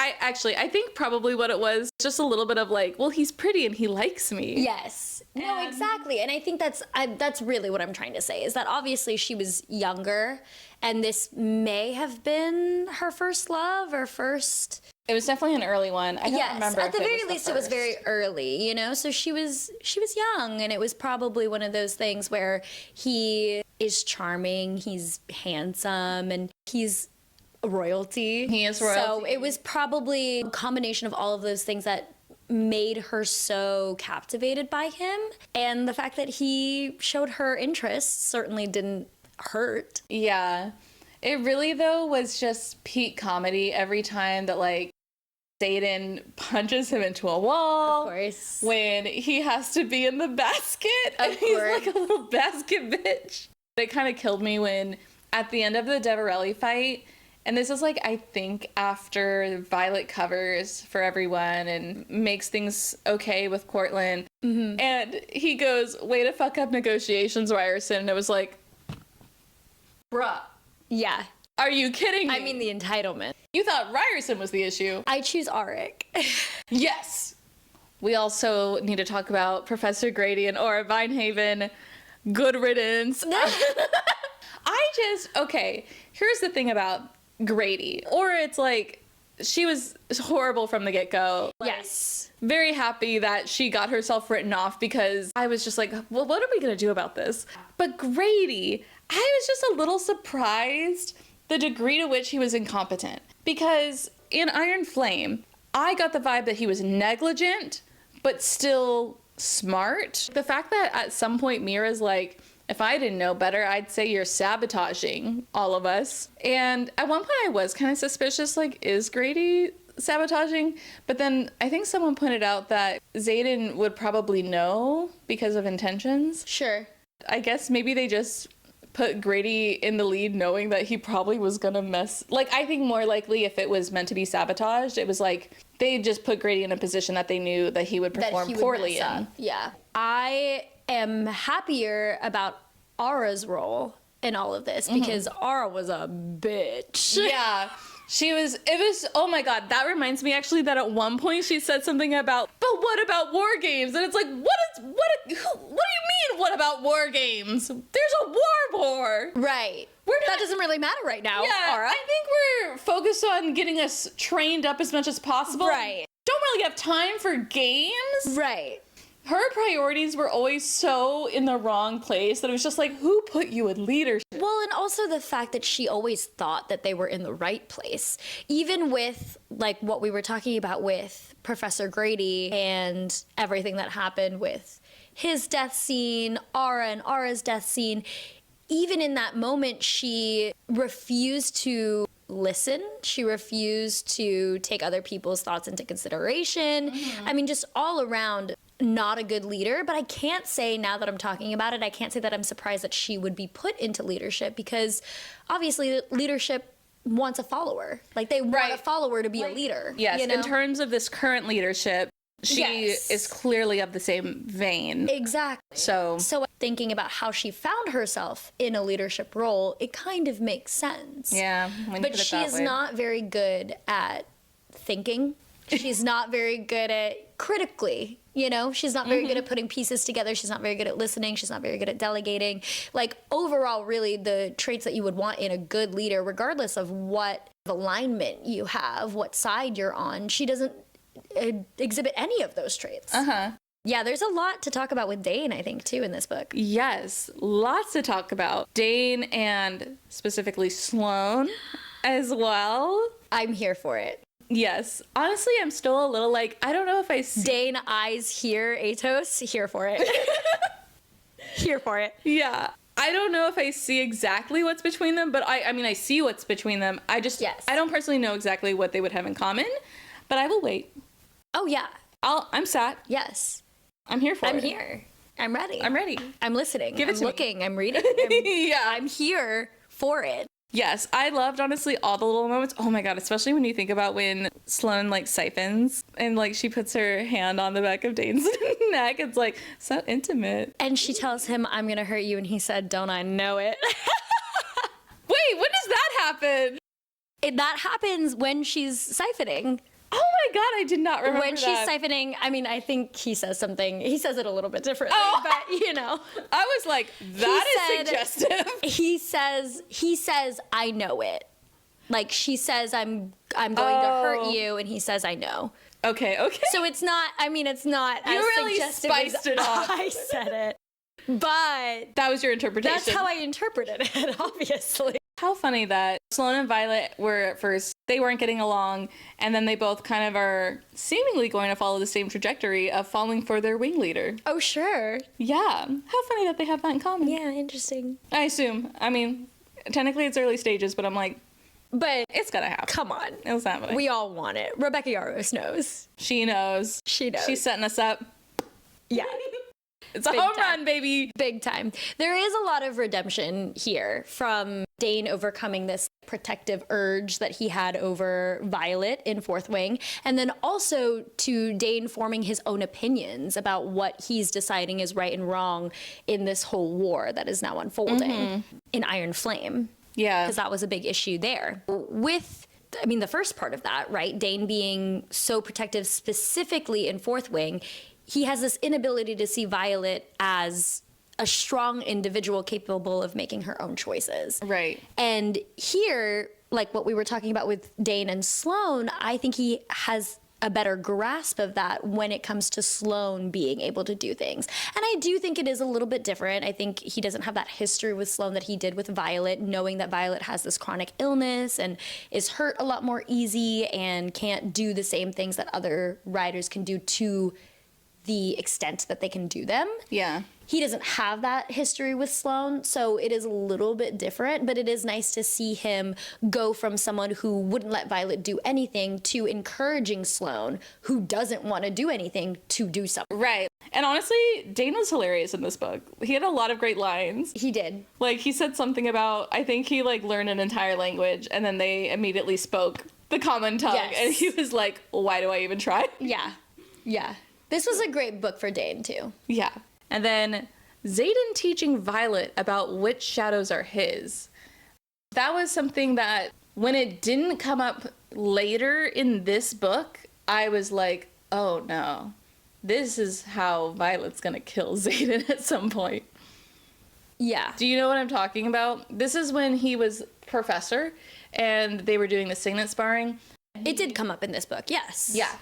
I think probably what it was, just a little bit of like, well, he's pretty and he likes me. Yes. No, exactly. And I think that's really what I'm trying to say, is that obviously she was younger and this may have been her first love or first. It was definitely an early one. I don't remember. At the very least it was very early, you know? So she was young, and it was probably one of those things where he is charming, he's handsome, and he's royalty. He is royalty. So it was probably a combination of all of those things that made her so captivated by him. And the fact that he showed her interest certainly didn't hurt. Yeah. It really, though, was just peak comedy every time that, like, Xaden punches him into a wall. Of course. When he has to be in the basket. And he's like a little basket bitch. It kind of killed me when, at the end of the Deverelli fight, and this is like, I think, after Violet covers for everyone and makes things okay with Cortland. Mm-hmm. And he goes, way to fuck up negotiations, Ryerson. And it was like, bruh. Yeah. Are you kidding me? I mean, the entitlement. You thought Ryerson was the issue. I choose Auric. Yes. We also need to talk about Professor Grady and Aura Vinehaven. Good riddance. Okay, here's the thing about Grady. Or it's like, she was horrible from the get-go. Yes. Very happy that she got herself written off, because I was just like, well, what are we going to do about this? But Grady, I was just a little surprised the degree to which he was incompetent. Because in Iron Flame, I got the vibe that he was negligent, but still smart. The fact that at some point Mira's like, if I didn't know better, I'd say you're sabotaging all of us. And at one point I was kind of suspicious, like, is Grady sabotaging? But then I think someone pointed out that Xaden would probably know because of intentions. Sure. I guess maybe they just put Grady in the lead knowing that he probably was gonna mess. Like, I think more likely if it was meant to be sabotaged, it was like they just put Grady in a position that they knew that he would perform poorly in. Yeah. I am happier about Aura's role in all of this because Aura was a bitch. Yeah. It was, oh my God, that reminds me actually that at one point she said something about, but what about war games? And it's like, what do you mean, what about war games? There's a war. Right. That doesn't really matter right now, Yeah, Aura. I think we're focused on getting us trained up as much as possible. Right. Don't really have time for games. Right. Her priorities were always so in the wrong place that it was just like, who put you in leadership? Well, and also the fact that she always thought that they were in the right place. Even with, like, what we were talking about with Professor Grady and everything that happened with his death scene, Aura and Aura's death scene, even in that moment, she refused to listen. She refused to take other people's thoughts into consideration. I mean, just all around, not a good leader. But I can't say, now that I'm talking about it, I can't say that I'm surprised that she would be put into leadership, because obviously leadership wants a follower. Like, they want a follower to be a leader. Yes, you know? in terms of this current leadership, she is clearly of the same vein. Exactly. So thinking about how she found herself in a leadership role, it kind of makes sense. yeah. But she is not very good at thinking. She's not very good at critically, you know? She's not very good at putting pieces together. She's not very good at listening. She's not very good at delegating. Like, overall, really, the traits that you would want in a good leader, regardless of what alignment you have, what side you're on, she doesn't exhibit any of those traits. Yeah, there's a lot to talk about with Dane, I think, too, in this book. Yes, lots to talk about. Dane and specifically Sloane as well. I'm here for it. Yes. Honestly, I'm still a little like, I don't know if I see... Dane eyes here, Atos, here for it. Here for it. Yeah. I don't know if I see exactly what's between them, but I mean, I see what's between them. I don't personally know exactly what they would have in common, but I will wait. Oh, yeah. I'm sat. Yes. I'm here for it. I'm here. I'm ready. I'm ready. I'm listening. Give it I'm to looking. me. I'm reading. I'm here for it. Yes, I loved, honestly, all the little moments. Oh my God, especially when you think about when Sloane, like, siphons and, like, she puts her hand on the back of Dane's neck. It's, like, so intimate. And she tells him, I'm going to hurt you. And he said, don't I know it? Wait, when does that happen? That happens when she's siphoning. Oh my God, I did not remember When she's siphoning, I mean, I think he says something. He says it a little bit differently, but, you know. I was like, that is suggestive. He says, I know it. Like, she says, I'm going to hurt you, and he says, I know. Okay. So it's not, I mean, it's not you as really suggestive spiced as it up. I said it. But that was your interpretation. that's how I interpreted it, obviously. How funny that Sloane and Violet were at first, they weren't getting along, and then they both kind of are seemingly going to follow the same trajectory of falling for their wing leader. Oh, sure. Yeah. How funny that they have that in common. Yeah, interesting. I assume. I mean, technically it's early stages, but I'm like, but it's gotta happen. Come on. It's happening. We all want it. Rebecca Yarros knows. She knows. She knows. She's setting us up. Yeah. It's a home run, baby. Big time. There is a lot of redemption here from Dane overcoming this protective urge that he had over Violet in Fourth Wing, and then also to Dane forming his own opinions about what he's deciding is right and wrong in this whole war that is now unfolding in Iron Flame. Yeah. Because that was a big issue there. With the first part of that, right? Dane being so protective specifically in Fourth Wing, he has this inability to see Violet as a strong individual capable of making her own choices. Right. And here, like what we were talking about with Dane and Sloane, I think he has a better grasp of that when it comes to Sloane being able to do things. And I do think it is a little bit different. I think he doesn't have that history with Sloane that he did with Violet, knowing that Violet has this chronic illness and is hurt a lot more easy and can't do the same things that other riders can do to the extent that they can do them. Yeah. He doesn't have that history with Sloane, so it is a little bit different, but it is nice to see him go from someone who wouldn't let Violet do anything to encouraging Sloane, who doesn't want to do anything, to do something. Right. And honestly, Dane was hilarious in this book. He had a lot of great lines. He did. Like, he said something about, I think he, like, learned an entire language, and then they immediately spoke the common tongue. Yes. And he was like, why do I even try? Yeah. Yeah. This was a great book for Dane, too. Yeah. And then Xaden teaching Violet about which shadows are his. That was something that, when it didn't come up later in this book, I was like, oh no, this is how Violet's gonna kill Xaden at some point. Yeah. Do you know what I'm talking about? This is when he was professor and they were doing the signet sparring. It did come up in this book, yes. Yeah.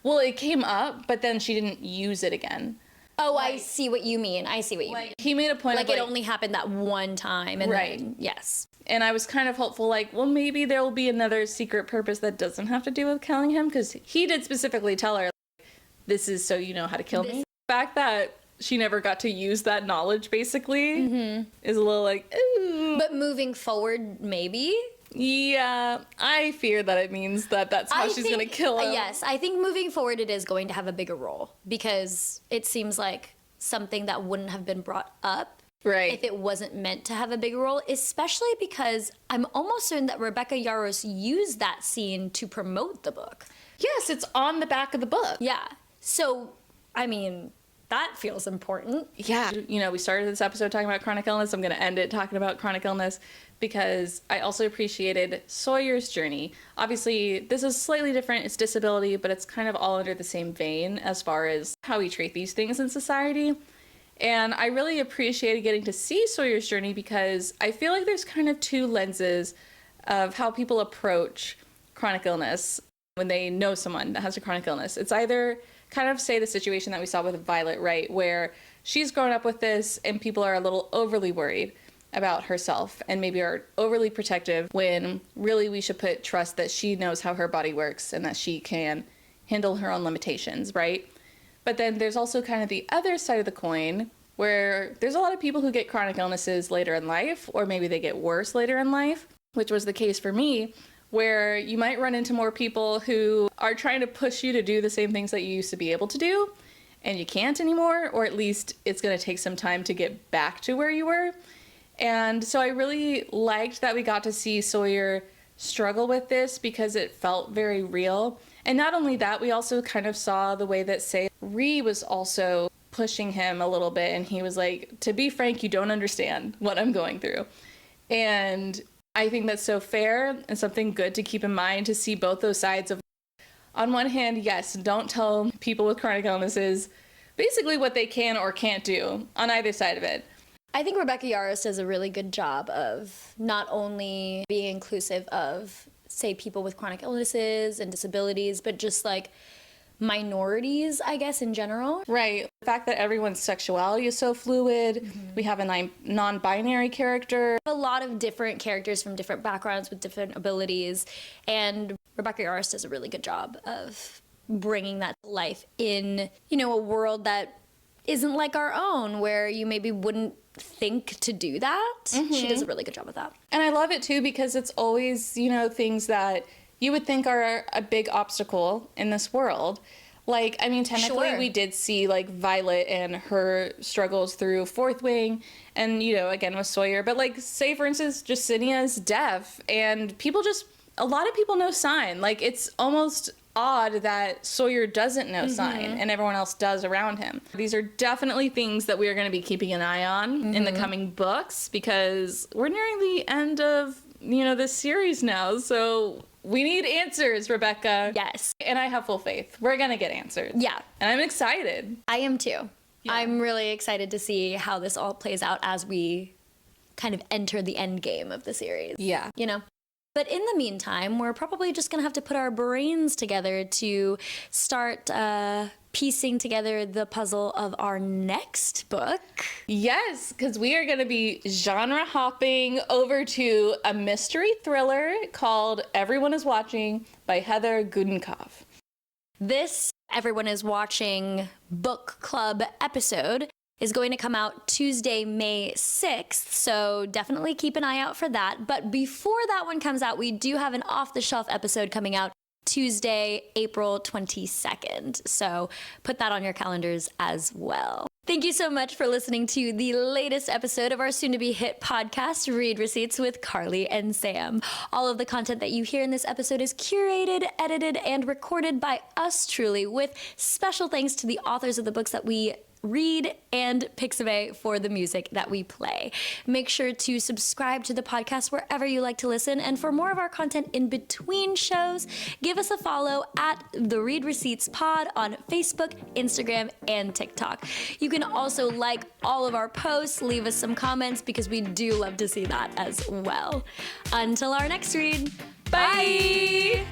Well, it came up, but then she didn't use it again. Oh, I see what you mean. I see what you mean. He made a point Like, of, it only happened that one time. And Right. then, yes. And I was kind of hopeful, like, well, maybe there will be another secret purpose that doesn't have to do with killing him, because he did specifically tell her, like, this is so you know how to kill me. The fact that she never got to use that knowledge, basically, is a little like, ooh. But moving forward, maybe? Yeah, I fear that it means that that's how she's going to kill him. Yes, I think moving forward it is going to have a bigger role, because it seems like something that wouldn't have been brought up Right. if it wasn't meant to have a bigger role, especially because I'm almost certain that Rebecca Yarros used that scene to promote the book. Yes, it's on the back of the book. Yeah. So, I mean, that feels important. Yeah. You know, we started this episode talking about chronic illness. I'm going to end it talking about chronic illness because I also appreciated Sawyer's journey. Obviously, this is slightly different. It's disability, but it's kind of all under the same vein as far as how we treat these things in society. And I really appreciated getting to see Sawyer's journey because I feel like there's kind of two lenses of how people approach chronic illness when they know someone that has a chronic illness. It's either kind of, say, the situation that we saw with Violet, right, where she's grown up with this and people are a little overly worried about herself and maybe are overly protective when really we should put trust that she knows how her body works and that she can handle her own limitations, right? But then there's also kind of the other side of the coin where there's a lot of people who get chronic illnesses later in life, or maybe they get worse later in life, which was the case for me, where you might run into more people who are trying to push you to do the same things that you used to be able to do, and you can't anymore, or at least it's going to take some time to get back to where you were. And so I really liked that we got to see Sawyer struggle with this because it felt very real. And not only that, we also kind of saw the way that, say, Ree was also pushing him a little bit, and he was like, to be frank, you don't understand what I'm going through. And I think that's so fair and something good to keep in mind, to see both those sides of, on one hand, yes, don't tell people with chronic illnesses basically what they can or can't do on either side of it. I think Rebecca Yarros does a really good job of not only being inclusive of, say, people with chronic illnesses and disabilities, but just like minorities, I guess, in general. Right. The fact that everyone's sexuality is so fluid. We have a non-binary character. A lot of different characters from different backgrounds with different abilities. And Rebecca Yarros does a really good job of bringing that to life in, you know, a world that isn't like our own, where you maybe wouldn't think to do that. She does a really good job with that. And I love it too because it's always, you know, things that you would think are a big obstacle in this world. Like, I mean, technically we did see, like, Violet and her struggles through Fourth Wing and, you know, again with Sawyer. But, like, say, for instance, Justinia's deaf and a lot of people know sign. Like, it's almost odd that Sawyer doesn't know sign and everyone else does around him. These are definitely things that we are going to be keeping an eye on in the coming books because we're nearing the end of, you know, this series now. So we need answers, Rebecca. Yes. And I have full faith. We're going to get answers. Yeah. And I'm excited. I am too. Yeah. I'm really excited to see how this all plays out as we kind of enter the end game of the series. Yeah. You know? But in the meantime, we're probably just going to have to put our brains together to start piecing together the puzzle of our next book. Yes, because we are going to be genre hopping over to a mystery thriller called Everyone is Watching by Heather Gudenkauf. This Everyone is Watching book club episode is going to come out Tuesday, May 6th, so definitely keep an eye out for that. But before that one comes out, we do have an off-the-shelf episode coming out Tuesday, April 22nd. So put that on your calendars as well. Thank you so much for listening to the latest episode of our soon-to-be hit podcast, Read Receipts with Carly and Sam. All of the content that you hear in this episode is curated, edited, and recorded by us truly, with special thanks to the authors of the books that we read and Pixabay for the music that we play. Make sure to subscribe to the podcast wherever you like to listen. And for more of our content in between shows, give us a follow at the Read Receipts Pod on Facebook, Instagram, and TikTok. You can also like all of our posts, leave us some comments because we do love to see that as well. Until our next read, bye!